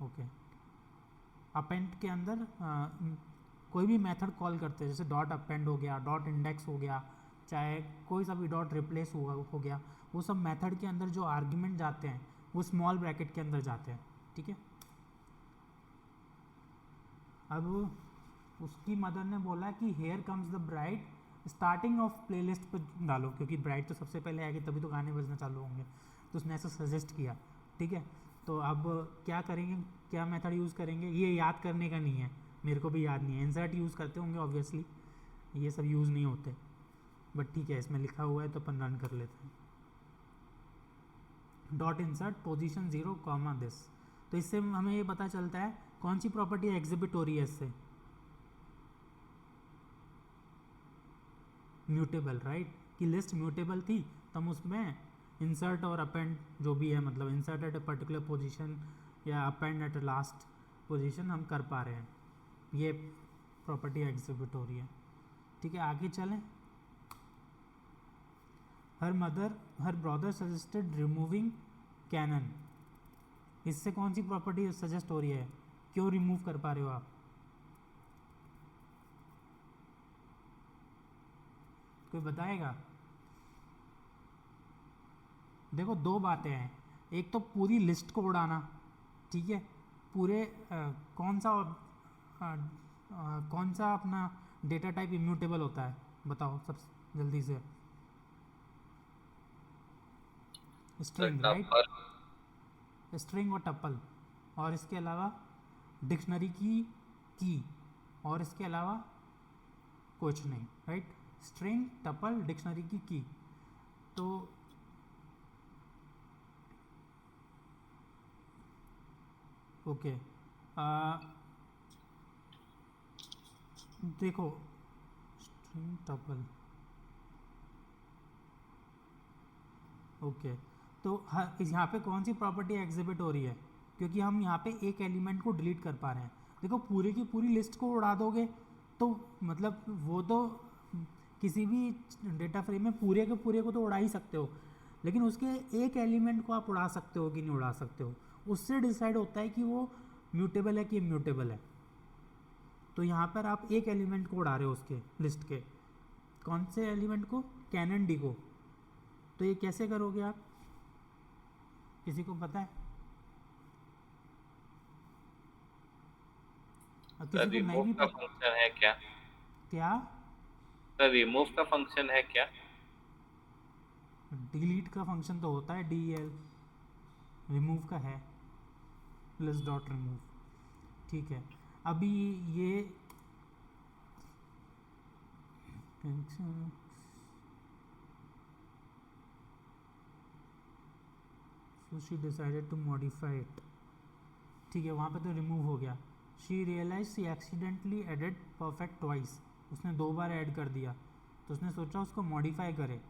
okay. Append के अंदर कोई भी मेथड कॉल करते हैं, जैसे डॉट अपेंड हो गया, डॉट इंडेक्स हो गया, चाहे कोई सा भी डॉट रिप्लेस हो गया, वो सब मेथड के अंदर जो आर्ग्यूमेंट जाते हैं वो स्मॉल ब्रैकेट के अंदर जाते हैं, ठीक है। अब उसकी मदर ने बोला कि here comes the bride, starting of playlist पे डालो, क्योंकि ब्राइड तो सबसे पहले आएगी तभी तो गाने बजना चालू होंगे। तो उसने ऐसा सजेस्ट किया, ठीक है। तो अब क्या करेंगे, क्या मेथड यूज़ करेंगे? ये याद करने का नहीं है, मेरे को भी याद नहीं है। इंसर्ट यूज़ करते होंगे ऑब्वियसली, ये सब यूज़ नहीं होते, बट ठीक है इसमें लिखा हुआ है तो अपन रन कर लेते हैं। Dot insert position 0 comma this. तो इससे हमें ये पता चलता है कौन सी प्रॉपर्टी एग्जिबिट हो रही है इससे, म्यूटेबल, राइट, कि लिस्ट म्यूटेबल थी तो हम उसमें इंसर्ट और अपेंड जो भी है, मतलब insert at a particular position या append at a last position हम कर पा रहे हैं, ये प्रॉपर्टी एग्जिबिट हो रही है, ठीक है। आगे चलें। Her brother suggested removing cannon, इससे कौन सी प्रॉपर्टी सजेस्ट हो रही है, क्यों रिमूव कर पा रहे हो आप? कोई बताएगा? देखो दो बातें हैं, एक तो पूरी लिस्ट को उड़ाना, ठीक है, पूरे कौन सा अपना डेटा टाइप इम्यूटेबल होता है बताओ सब जल्दी से। स्ट्रिंग, राइट, स्ट्रिंग और टपल, और इसके अलावा डिक्शनरी की और इसके अलावा कुछ नहीं, राइट। स्ट्रिंग, टपल, डिक्शनरी की। तो ओके देखो स्ट्रिंग टपल ओके, तो यहाँ पे कौन सी प्रॉपर्टी एग्जिबिट हो रही है, क्योंकि हम यहाँ पे एक एलिमेंट को डिलीट कर पा रहे हैं। देखो पूरी की पूरी लिस्ट को उड़ा दोगे तो मतलब वो तो किसी भी डेटा फ्रेम में पूरे के पूरे को तो उड़ा ही सकते हो, लेकिन उसके एक एलिमेंट को आप उड़ा सकते हो कि नहीं उड़ा सकते हो, उससे डिसाइड होता है कि वो म्यूटेबल है कि इम्यूटेबल है। तो यहाँ पर आप एक एलिमेंट को उड़ा रहे हो उसके लिस्ट के, कौन से एलिमेंट को, कैनन डी को। तो ये कैसे करोगे आप, किसी को पता है? और किसी को नहीं रिमूव भी का पता फंक्शन है क्या? क्या? सर रिमूव का फंक्शन है क्या? डिलीट का फंक्शन तो होता है DEL, रिमूव का है लिस्ट डॉट रिमूव। ठीक है, अभी ये so she decided to modify it। ठीक है, वहाँ पे तो रिमूव हो गया। she realized she accidentally added perfect twice, उसने 2 बार ऐड कर दिया, तो उसने सोचा उसको मॉडिफाई करे।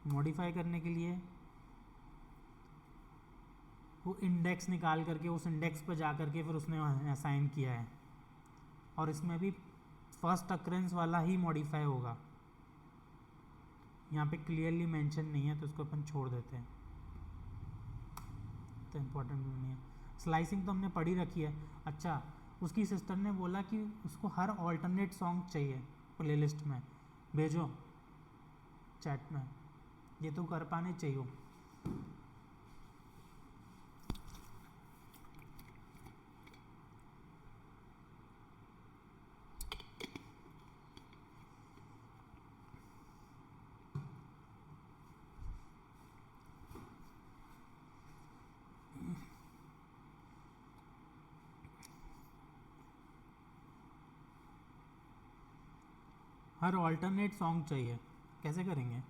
मॉडिफाई करने के लिए वो इंडेक्स निकाल करके उस इंडेक्स पर जा करके फिर उसने असाइन किया है, और इसमें भी फर्स्ट अक्रेंस वाला ही मॉडिफाई होगा। यहाँ पे क्लियरली मेंशन नहीं है तो उसको अपन छोड़ देते हैं, तो इम्पोर्टेंट नहीं है। स्लाइसिंग तो हमने पढ़ी रखी है। अच्छा, उसकी सिस्टर ने बोला कि उसको हर ऑल्टरनेट सॉन्ग चाहिए प्लेलिस्ट में, भेजो चैट में, ये तो कर पाने चाहिए। हर ऑल्टरनेट सॉन्ग चाहिए, कैसे करेंगे?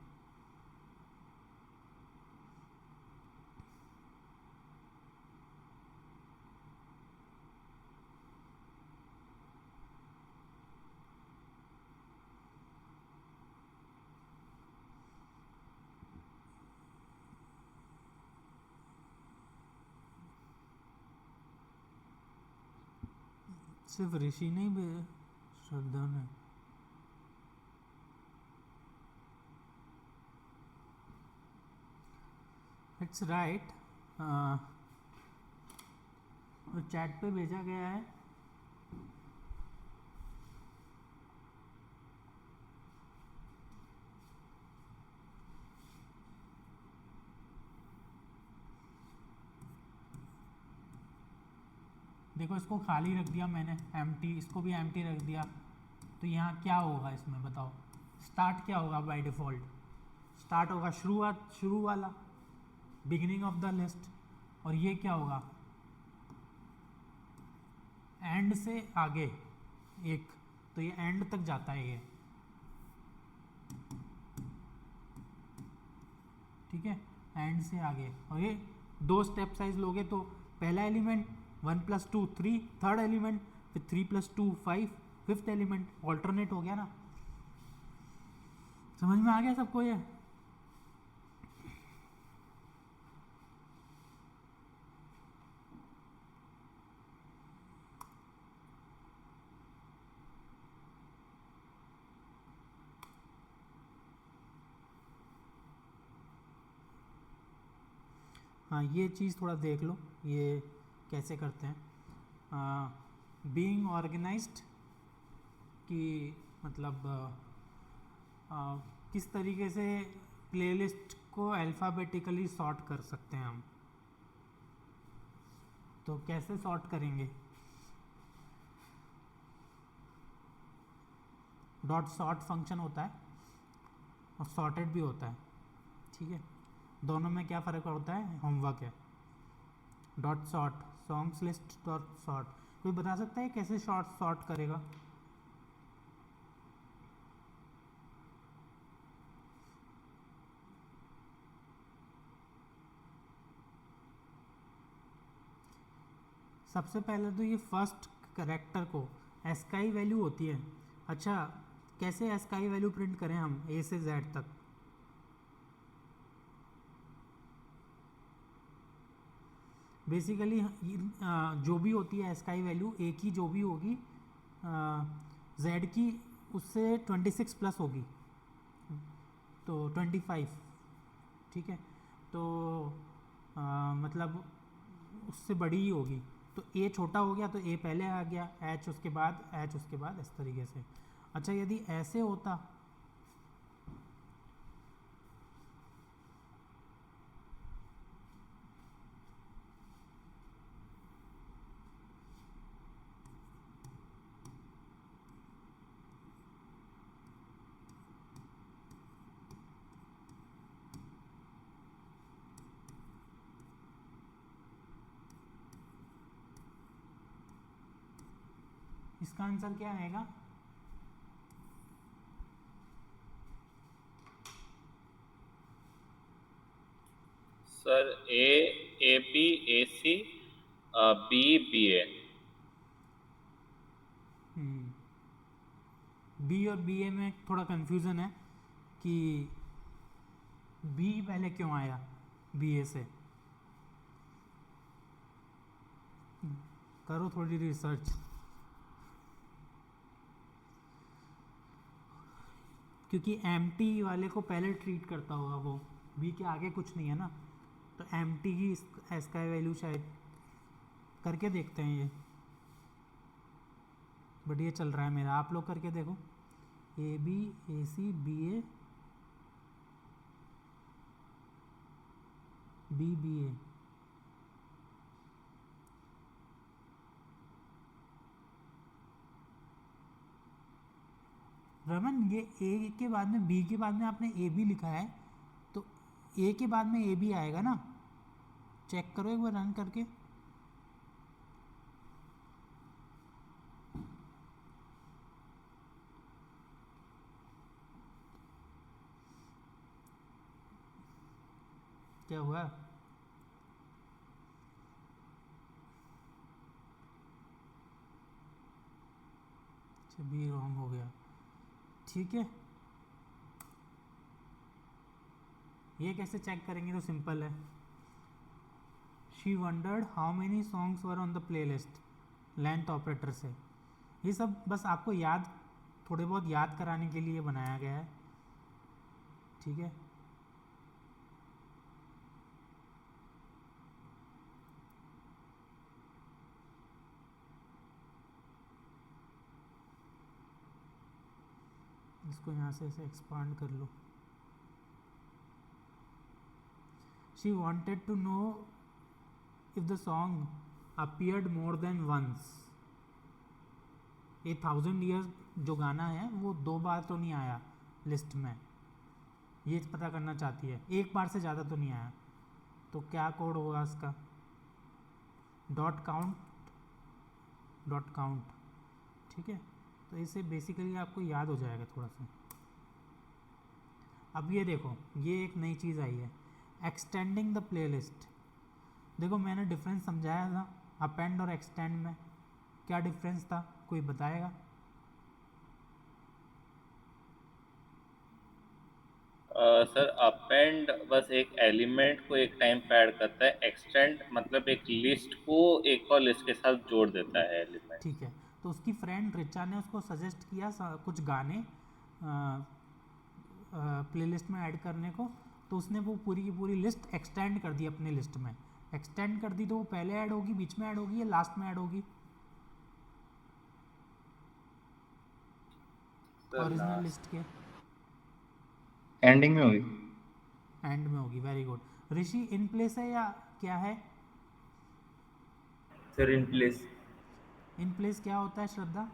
सिर्फ ऋषि नहीं, श्रद्धा ने। इट्स राइट, तो चैट पे भेजा गया है। देखो इसको खाली रख दिया मैंने, एम्प्टी, इसको भी एम्प्टी रख दिया, तो यहाँ क्या होगा इसमें बताओ? स्टार्ट क्या होगा बाय डिफ़ॉल्ट? स्टार्ट होगा शुरू वाला, बिगिनिंग ऑफ द लिस्ट। और ये क्या होगा? एंड से आगे एक, तो ये एंड तक जाता है ये, ठीक है, एंड से आगे। और ये 2 स्टेप साइज लोगे तो पहला एलिमेंट 1 + 2 3, थर्ड एलिमेंट फिर 3 + 2 5, फिफ्थ एलिमेंट ऑल्टरनेट हो गया ना। समझ में आ गया सबको ये? हाँ, ये चीज़ थोड़ा देख लो, ये कैसे करते हैं। बीइंग ऑर्गेनाइज्ड कि मतलब किस तरीके से प्लेलिस्ट को अल्फ़ाबेटिकली सॉर्ट कर सकते हैं हम। तो कैसे सॉर्ट करेंगे? डॉट सॉर्ट फंक्शन होता है और सॉर्टेड भी होता है, ठीक है। दोनों में क्या फ़र्क होता है? होमवर्क है। Dot sort, songs list dot sort. कोई बता सकता है कैसे सॉर्ट करेगा? सबसे पहले तो ये फर्स्ट करेक्टर को एस्काई वैल्यू होती है। अच्छा, कैसे एस्काई वैल्यू प्रिंट करें हम ए से जेड तक? बेसिकली जो भी होती है एस्काई वैल्यू ए की जो भी होगी जेड की उससे 26 प्लस होगी, तो 25, ठीक है। तो मतलब उससे बड़ी ही होगी, तो ए छोटा हो गया तो ए पहले आ गया, एच उसके बाद, एच उसके बाद, इस तरीके से। अच्छा, यदि ऐसे होता इसका आंसर क्या आएगा? Sir A B A C B B A. B और बी ए में थोड़ा कंफ्यूजन है कि बी पहले क्यों आया बी ए से। करो थोड़ी रिसर्च, क्योंकि एम्प्टी वाले को पहले ट्रीट करता होगा वो, बी के आगे कुछ नहीं है ना, तो एम्प्टी की एस्काई वैल्यू शायद करके देखते हैं ये। बट ये चल रहा है मेरा, आप लोग करके देखो। A B A C B A B B A. Raman, ये ए के बाद में बी के बाद में आपने ए बी लिखा है, तो ए के बाद में ए बी आएगा ना? चेक करो एक बार रन करके। क्या हुआ? अच्छा, बी रॉन्ग हो गया, ठीक है। ये कैसे चेक करेंगे? तो सिंपल है। She wondered how many songs were on the playlist, length operator से। ये सब बस आपको याद, थोड़े बहुत याद कराने के लिए बनाया गया है, ठीक है। इसको यहाँ से ऐसे एक्सपांड कर लो। She wanted to know if the song appeared more than once. ये 1000 ईयर्स जो गाना है वो 2 बार तो नहीं आया लिस्ट में, ये पता करना चाहती है। 1 बार से ज़्यादा तो नहीं आया, तो क्या कोड होगा इसका? डॉट काउंट, ठीक है। तो इसे बेसिकली आपको याद हो जाएगा थोड़ा सा। अब ये देखो, ये एक नई चीज़ आई है, एक्सटेंडिंग द प्लेलिस्ट। देखो मैंने डिफरेंस समझाया था अपेंड और एक्सटेंड में, क्या डिफरेंस था, कोई बताएगा? सर अपेंड बस एक एलिमेंट को एक टाइम पे ऐड करता है, एक्सटेंड मतलब एक लिस्ट को एक और लिस्ट के साथ जोड़ देता है एलिमेंट। ठीक है, तो उसकी फ्रेंड रिचा ने उसको सजेस्ट किया कुछ गाने प्लेलिस्ट में ऐड करने को, तो उसने वो पूरी की पूरी लिस्ट एक्सटेंड कर दी अपनी लिस्ट में। एक्सटेंड कर दी तो वो पहले ऐड होगी, बीच में ऐड होगी या लास्ट में ऐड होगी? ओरिजिनल लिस्ट के एंडिंग में होगी। एंड में होगी, very good. Rishi in place है या क्या है? Sir in place. In place क्या होता है श्रद्धा?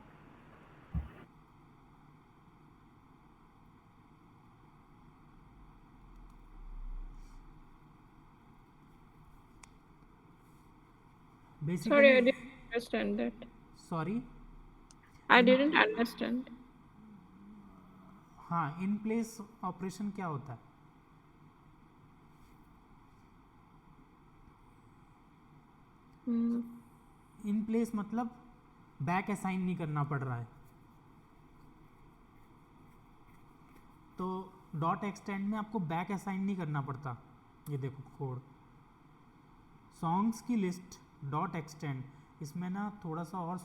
Sorry, I basically didn't understand that. Sorry, I didn't understand. हाँ, इन प्लेस ऑपरेशन क्या होता है? Hmm. इन प्लेस मतलब बैक असाइन नहीं करना पड़ रहा है। तो डॉट एक्सटेंड में आपको बैक असाइन नहीं करना पड़ता। ये देखो कोड, सॉन्ग्स की लिस्ट डॉट एक्सटेंड, इसमें ना थोड़ा सा और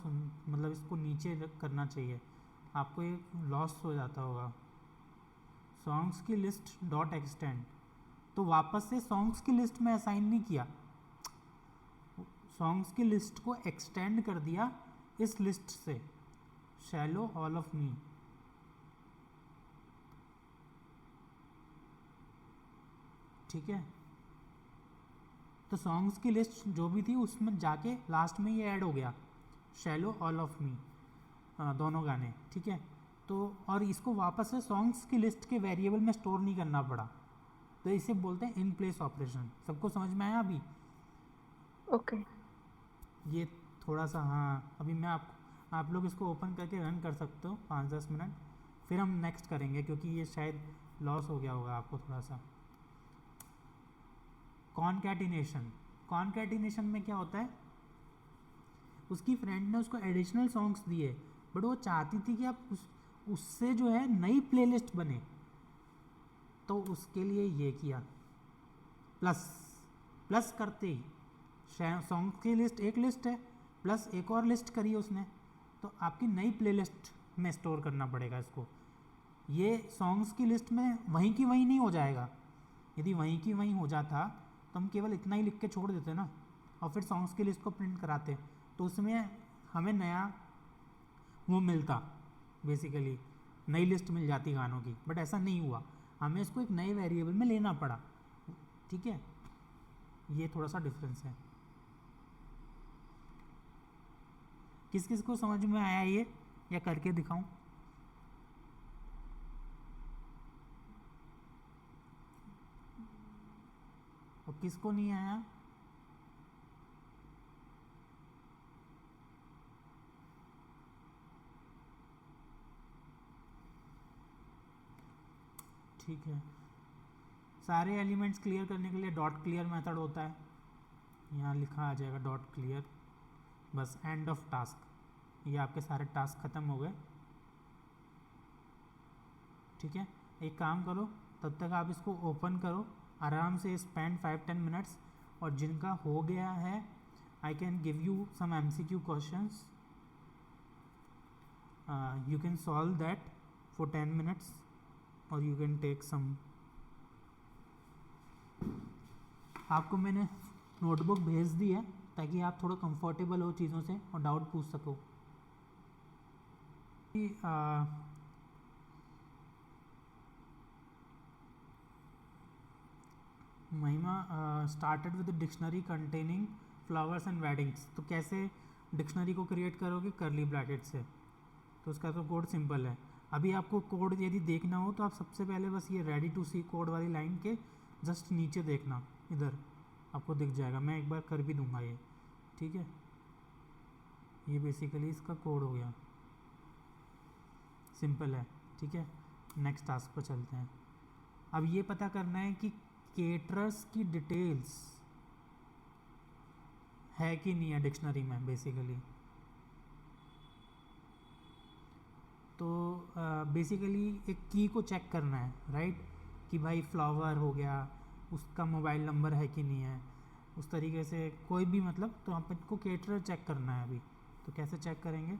मतलब इसको नीचे करना चाहिए, आपको ये लॉस हो जाता होगा। सॉन्ग्स की लिस्ट डॉट एक्सटेंड, तो वापस से सॉन्ग्स की लिस्ट में असाइन नहीं किया, सॉन्ग्स की लिस्ट को एक्सटेंड कर दिया इस लिस्ट से, शैलो ऑल ऑफ मी। ठीक है, तो सॉन्ग्स की लिस्ट जो भी थी उसमें जाके लास्ट में ये ऐड हो गया, शैलो ऑल ऑफ मी, दोनों गाने। ठीक है, तो और इसको वापस से सॉन्ग्स की लिस्ट के वेरिएबल में स्टोर नहीं करना पड़ा, तो इसे बोलते हैं इन प्लेस ऑपरेशन। सबको समझ में आया अभी? Okay. ये थोड़ा सा, हाँ अभी मैं आप लोग इसको ओपन करके रन कर सकते हो 5-10 मिनट, फिर हम नेक्स्ट करेंगे क्योंकि ये शायद लॉस हो गया होगा आपको थोड़ा सा। कॉनकैटिनेशन, कॉनकैटिनेशन में क्या होता है, उसकी फ्रेंड ने उसको एडिशनल सॉन्ग्स दिए, बट वो चाहती थी कि आप उससे जो है नई प्लेलिस्ट बने, तो उसके लिए ये किया प्लस करते ही सॉन्ग की लिस्ट एक लिस्ट है, प्लस एक और लिस्ट करी उसने, तो आपकी नई प्लेलिस्ट में स्टोर करना पड़ेगा इसको। ये सॉन्ग्स की लिस्ट में वहीं की वहीं नहीं हो जाएगा, यदि वहीं की वहीं हो जाता तो हम केवल इतना ही लिख के छोड़ देते ना, और फिर सॉन्ग्स की लिस्ट को प्रिंट कराते, तो उसमें हमें नया वो मिलता, बेसिकली नई लिस्ट मिल जाती गानों की, बट ऐसा नहीं हुआ, हमें इसको एक नए वेरिएबल में लेना पड़ा। ठीक है, ये थोड़ा सा डिफरेंस है। किस किस को समझ में आया ये, या करके दिखाऊं? और किसको नहीं आया? ठीक है, सारे एलिमेंट्स क्लियर करने के लिए डॉट क्लियर मेथड होता है, यहाँ लिखा आ जाएगा डॉट क्लियर, बस एंड ऑफ टास्क, ये आपके सारे टास्क ख़त्म हो गए। ठीक है, एक काम करो, तब तक आप इसको ओपन करो आराम से, स्पेंड 5-10 मिनट्स, और जिनका हो गया है I can give you some MCQ questions, you can solve that for 10 minutes और यू कैन टेक सम। आपको मैंने नोटबुक भेज दी है ताकि आप थोड़ा कंफर्टेबल हो चीज़ों से और डाउट पूछ सको। महिमा started with dictionary containing flowers and weddings, तो कैसे डिक्शनरी को क्रिएट करोगे? करली ब्रैकेट से, तो उसका तो कोड सिंपल है। अभी आपको कोड यदि देखना हो तो आप सबसे पहले बस ये रेडी टू सी कोड वाली लाइन के जस्ट नीचे देखना, इधर आपको दिख जाएगा, मैं एक बार कर भी दूंगा ये। ठीक है, ये बेसिकली इसका कोड हो गया, सिंपल है। ठीक है, नेक्स्ट टास्क पर चलते हैं। अब ये पता करना है कि केटरर्स की डिटेल्स है कि नहीं है डिक्शनरी में बेसिकली। तो बेसिकली एक की को चेक करना है, राइट, कि भाई फ्लावर हो गया, उसका मोबाइल नंबर है कि नहीं है, उस तरीके से कोई भी मतलब, तो आपको केटरर चेक करना है। अभी तो कैसे चेक करेंगे?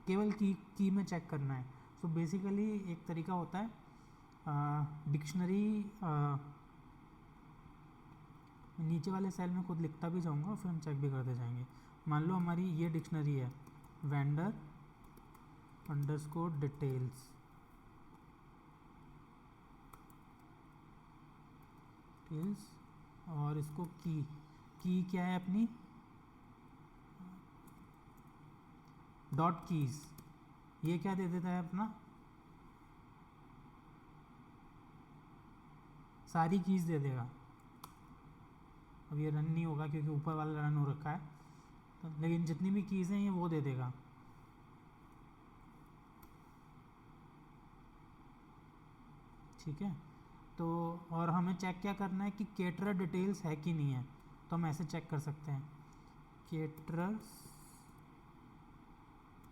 केवल की में चेक करना है। सो बेसिकली एक तरीका होता है, डिक्शनरी नीचे वाले सेल में खुद लिखता भी जाऊंगा और फिर हम चेक भी करते जाएंगे। मान लो हमारी ये डिक्शनरी है, वेंडर अंडरस्कोर डिटेल्स, और इसको की क्या है अपनी, डॉट कीज, ये क्या दे देता है अपना, सारी कीज दे देगा। अब ये रन नहीं होगा क्योंकि ऊपर वाला रन हो रखा है, तो लेकिन जितनी भी कीज़ हैं ये वो दे देगा। ठीक है, तो और हमें चेक क्या करना है कि केटरर डिटेल्स है कि नहीं है, तो हम ऐसे चेक कर सकते हैं केटरर्स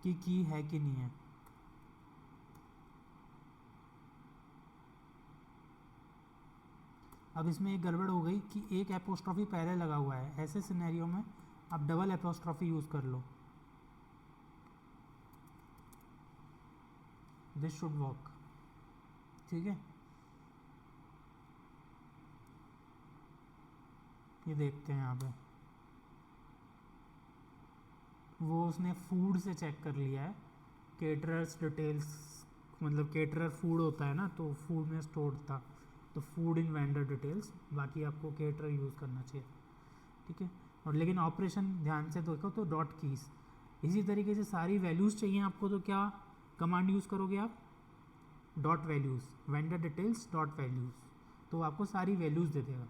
की है कि नहीं है। अब इसमें एक गड़बड़ हो गई कि एक एपोस्ट्रॉफी पहले लगा हुआ है, ऐसे सिनेरियो में आप डबल एपोस्ट्रॉफी यूज़ कर लो, दिस शुड वर्क। ठीक है, ये देखते हैं यहाँ पे, वो उसने फूड से चेक कर लिया है, केटरर्स डिटेल्स, मतलब केटरर फूड होता है ना, तो फूड में स्टोर्ड था, तो फूड इन वेंडर डिटेल्स, बाकी आपको केटरर यूज़ करना चाहिए। ठीक है, और लेकिन ऑपरेशन ध्यान से देखो तो डॉट कीज। इसी तरीके से सारी वैल्यूज़ चाहिए आपको, तो क्या कमांड यूज़ करोगे आप, dot values, vendor details dot values, तो आपको सारी वैल्यूज़ दे देगा।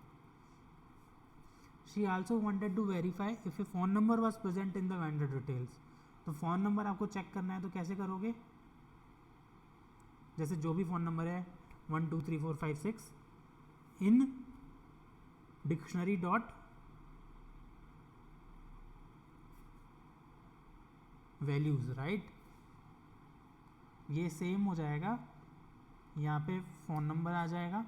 She also wanted to verify if a phone number was present in the vendor details. तो फ़ोन नंबर आपको चेक करना है, तो कैसे करोगे, जैसे जो भी फ़ोन नंबर है 1 2 3 4 5 6 in dictionary dot values, right. ये सेम हो जाएगा, यहाँ पे फ़ोन नंबर आ जाएगा।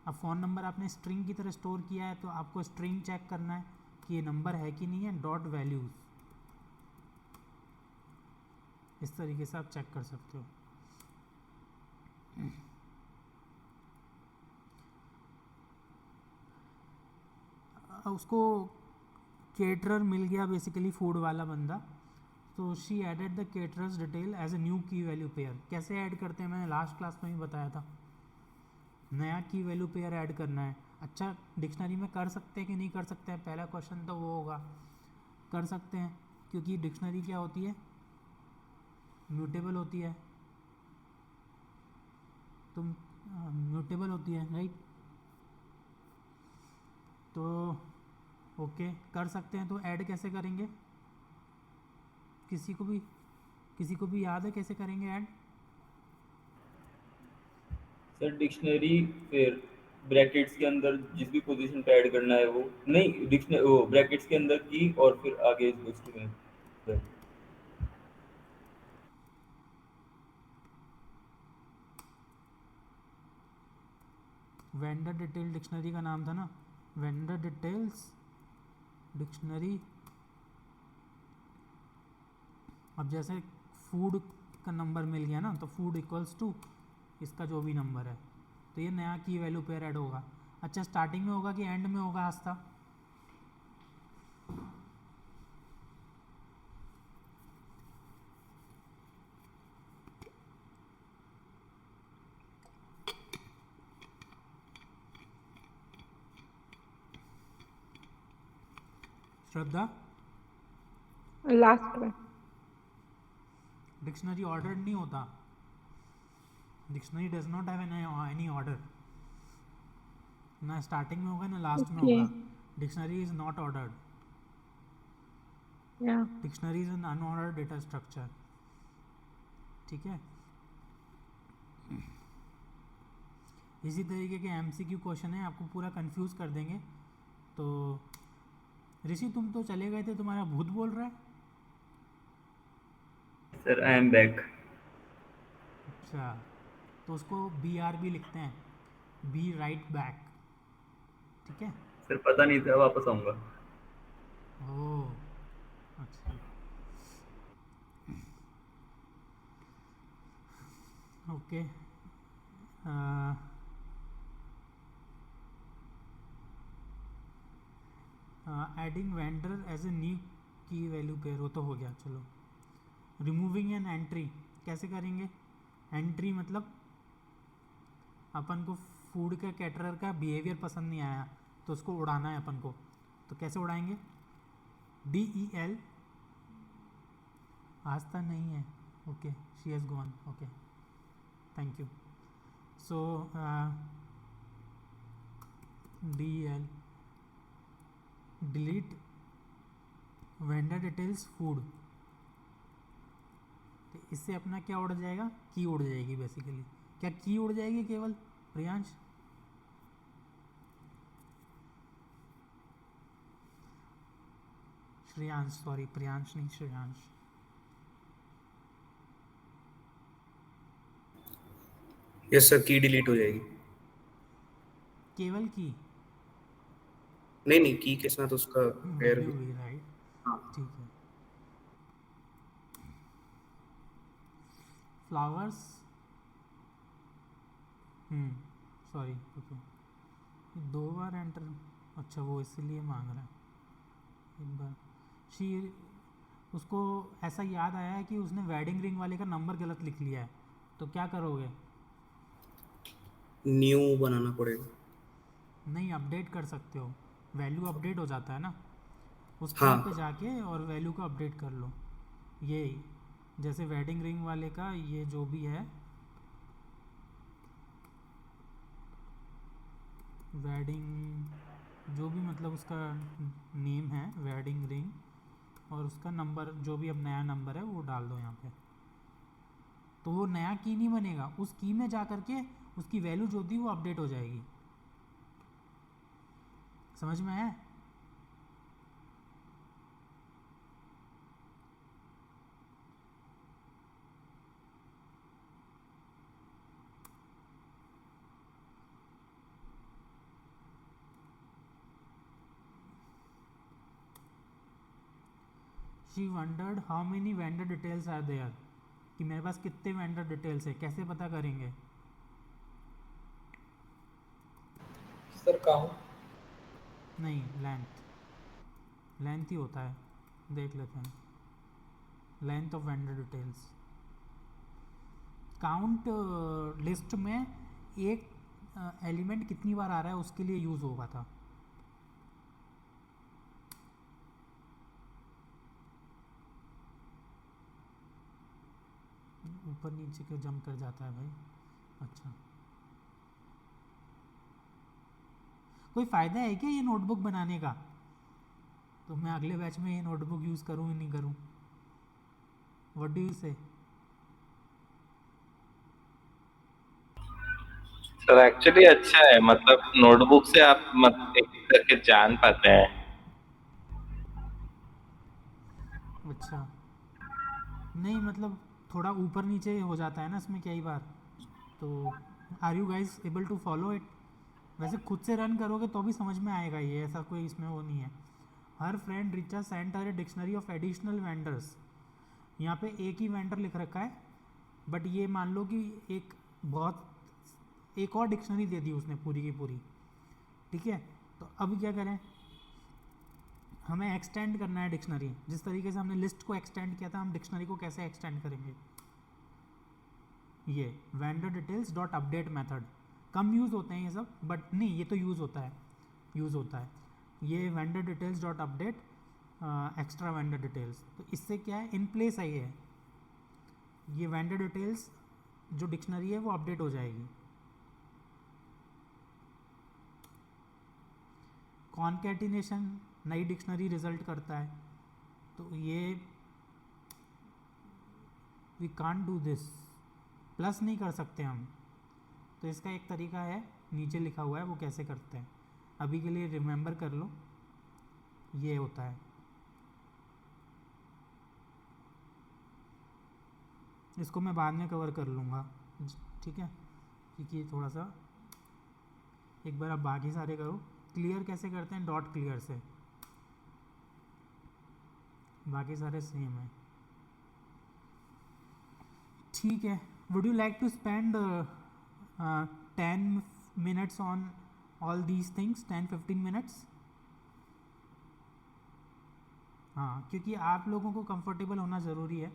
अब फ़ोन नंबर आपने स्ट्रिंग की तरह स्टोर किया है, तो आपको स्ट्रिंग चेक करना है कि ये नंबर है कि नहीं है, डॉट वैल्यूज़, इस तरीके से आप चेक कर सकते हो। उसको केटरर मिल गया बेसिकली, फूड वाला बंदा, तो she added the caterers detail as a new key value pair. कैसे ऐड करते हैं, मैंने लास्ट क्लास में भी बताया था, नया की वैल्यू पेयर ऐड करना है। अच्छा, डिक्शनरी में कर सकते हैं कि नहीं कर सकते हैं, पहला क्वेश्चन तो वो होगा, कर सकते हैं, क्योंकि डिक्शनरी क्या होती है, म्यूटेबल होती है, तो म्यूटेबल होती है, राइट। तो ओके, कर सकते हैं। तो ऐड कैसे करेंगे, किसी को भी याद है कैसे करेंगे ऐड? सर डिक्शनरी, फिर ब्रैकेट्स के अंदर जिस भी पोजीशन पे ऐड करना है वो, नहीं डिक्शनरी वो ब्रैकेट्स के अंदर की, और फिर आगे इस लिस्ट में सर। वेंडर डिटेल डिक्शनरी का नाम था ना, वेंडर डिटेल्स डिक्शनरी। अब जैसे फूड का नंबर मिल गया ना, तो फूड इक्वल्स टू इसका जो भी नंबर है, तो ये नया की वैल्यू पेयर ऐड होगा। अच्छा, स्टार्टिंग में होगा कि एंड में होगा आस्था? श्रद्धा, लास्ट में। डिक्शनरी ऑर्डर्ड नहीं होता, dictionary does not have any order, ना स्टार्टिंग में होगा ना लास्ट में Okay. होगा। Dictionary is not ordered, Yeah. Dictionary is an unordered data structure. ठीक है, इसी तरीके के एमसीक्यू क्वेश्चन है, आपको पूरा कंफ्यूज कर देंगे। तो ऋषि, तुम तो चले गए थे, तुम्हारा भूत बोल रहा है। Sir I am back. अच्छा, तो उसको BRB लिखते हैं, बी राइट बैक। ठीक है, सर पता नहीं था, वापस आऊंगा। ओह अच्छा, okay. Adding vendor as a new key value pair, वो तो हो गया। चलो, रिमूविंग एन एंट्री कैसे करेंगे? एंट्री मतलब अपन को फूड का कैटरर का बिहेवियर पसंद नहीं आया, तो उसको उड़ाना है अपन को, तो कैसे उड़ाएंगे? DEL, आस्था नहीं है, okay, she has gone, okay, thank you. So DEL delete vendor details food, तो इससे अपना क्या उड़ जाएगा? की उड़ जाएगी बेसिकली। क्या की उड़ जाएगी केवल, प्रियांश? श्रेयांश, सॉरी प्रियांश नहीं, श्रेयांश। यस सर, की डिलीट हो जाएगी। केवल की नहीं नहीं, की के साथ उसका पेयर वैल्यू भी। भी, राइट, हाँ। ठीक है। फ्लावर्स, सॉरी, दो बार एंटर, अच्छा वो इसीलिए मांग रहा है एक बार। शी, उसको ऐसा याद आया है कि उसने वेडिंग रिंग वाले का नंबर गलत लिख लिया है, तो क्या करोगे? न्यू बनाना पड़ेगा। नहीं, अपडेट कर सकते हो, वैल्यू अपडेट हो जाता है ना, उस टैब पे हाँ जाके और वैल्यू को अपडेट कर लो। ये जैसे वेडिंग रिंग वाले का ये जो भी है, वेडिंग जो भी मतलब उसका नेम है वेडिंग रिंग, और उसका नंबर जो भी अब नया नंबर है वो डाल दो यहाँ पे। तो वो नया की नहीं बनेगा, उस की में जा करके उसकी वैल्यू जो थी वो अपडेट हो जाएगी। समझ में आया? She wondered how many vendor details are there, कि मेरे पास कितने वेंडर डिटेल्स है, कैसे पता करेंगे? Sir count. नहीं, लेंथ ही होता है, देख लेते हैं। Length of vendor details, count list में एक एलिमेंट कितनी बार आ रहा है उसके लिए यूज़ होगा था। ऊपर नीचे क्यों जंप कर जाता है भाई? अच्छा, कोई फ़ायदा है क्या ये नोटबुक बनाने का? तो मैं अगले बैच में ये नोटबुक यूज़ करूँ नहीं करूँ? व्हाट डू यू से? सर एक्चुअली अच्छा है, मतलब नोटबुक से आप एक करके जान पाते हैं। अच्छा, नहीं मतलब थोड़ा ऊपर नीचे हो जाता है ना इसमें कई बार, तो are you guys able to follow it? वैसे खुद से रन करोगे तो भी समझ में आएगा ये, ऐसा कोई इसमें वो नहीं है। हर friend Richa sent her a dictionary of additional vendors, यहाँ पे एक ही वेंडर लिख रखा है, बट ये मान लो कि एक और डिक्शनरी दे दी उसने पूरी की पूरी, ठीक है। तो अब क्या करें, हमें एक्सटेंड करना है डिक्शनरी। जिस तरीके से हमने लिस्ट को एक्सटेंड किया था, हम डिक्शनरी को कैसे एक्सटेंड करेंगे? ये vendor details dot update method, कम यूज़ होते हैं ये सब, बट नहीं ये तो यूज़ होता है। ये vendor details dot update extra vendor details, तो इससे क्या है, इन प्लेस है ये वेंडर डिटेल्स जो डिक्शनरी है वो अपडेट हो जाएगी। कॉन्कैटिनेशन नई डिक्शनरी रिजल्ट करता है, तो ये we can't do this, plus नहीं कर सकते हम। तो इसका एक तरीका है, नीचे लिखा हुआ है, वो कैसे करते हैं अभी के लिए रिमेंबर कर लो। ये होता है, इसको मैं बाद में कवर कर लूँगा, ठीक है, क्योंकि थोड़ा सा एक बार आप बाकी सारे करो। क्लियर कैसे करते हैं? डॉट क्लियर से, बाकी सारे सेम है, ठीक है। Would you like to spend 10 minutes on all these things, 10-15 minutes? हाँ, क्योंकि आप लोगों को कंफर्टेबल होना ज़रूरी है।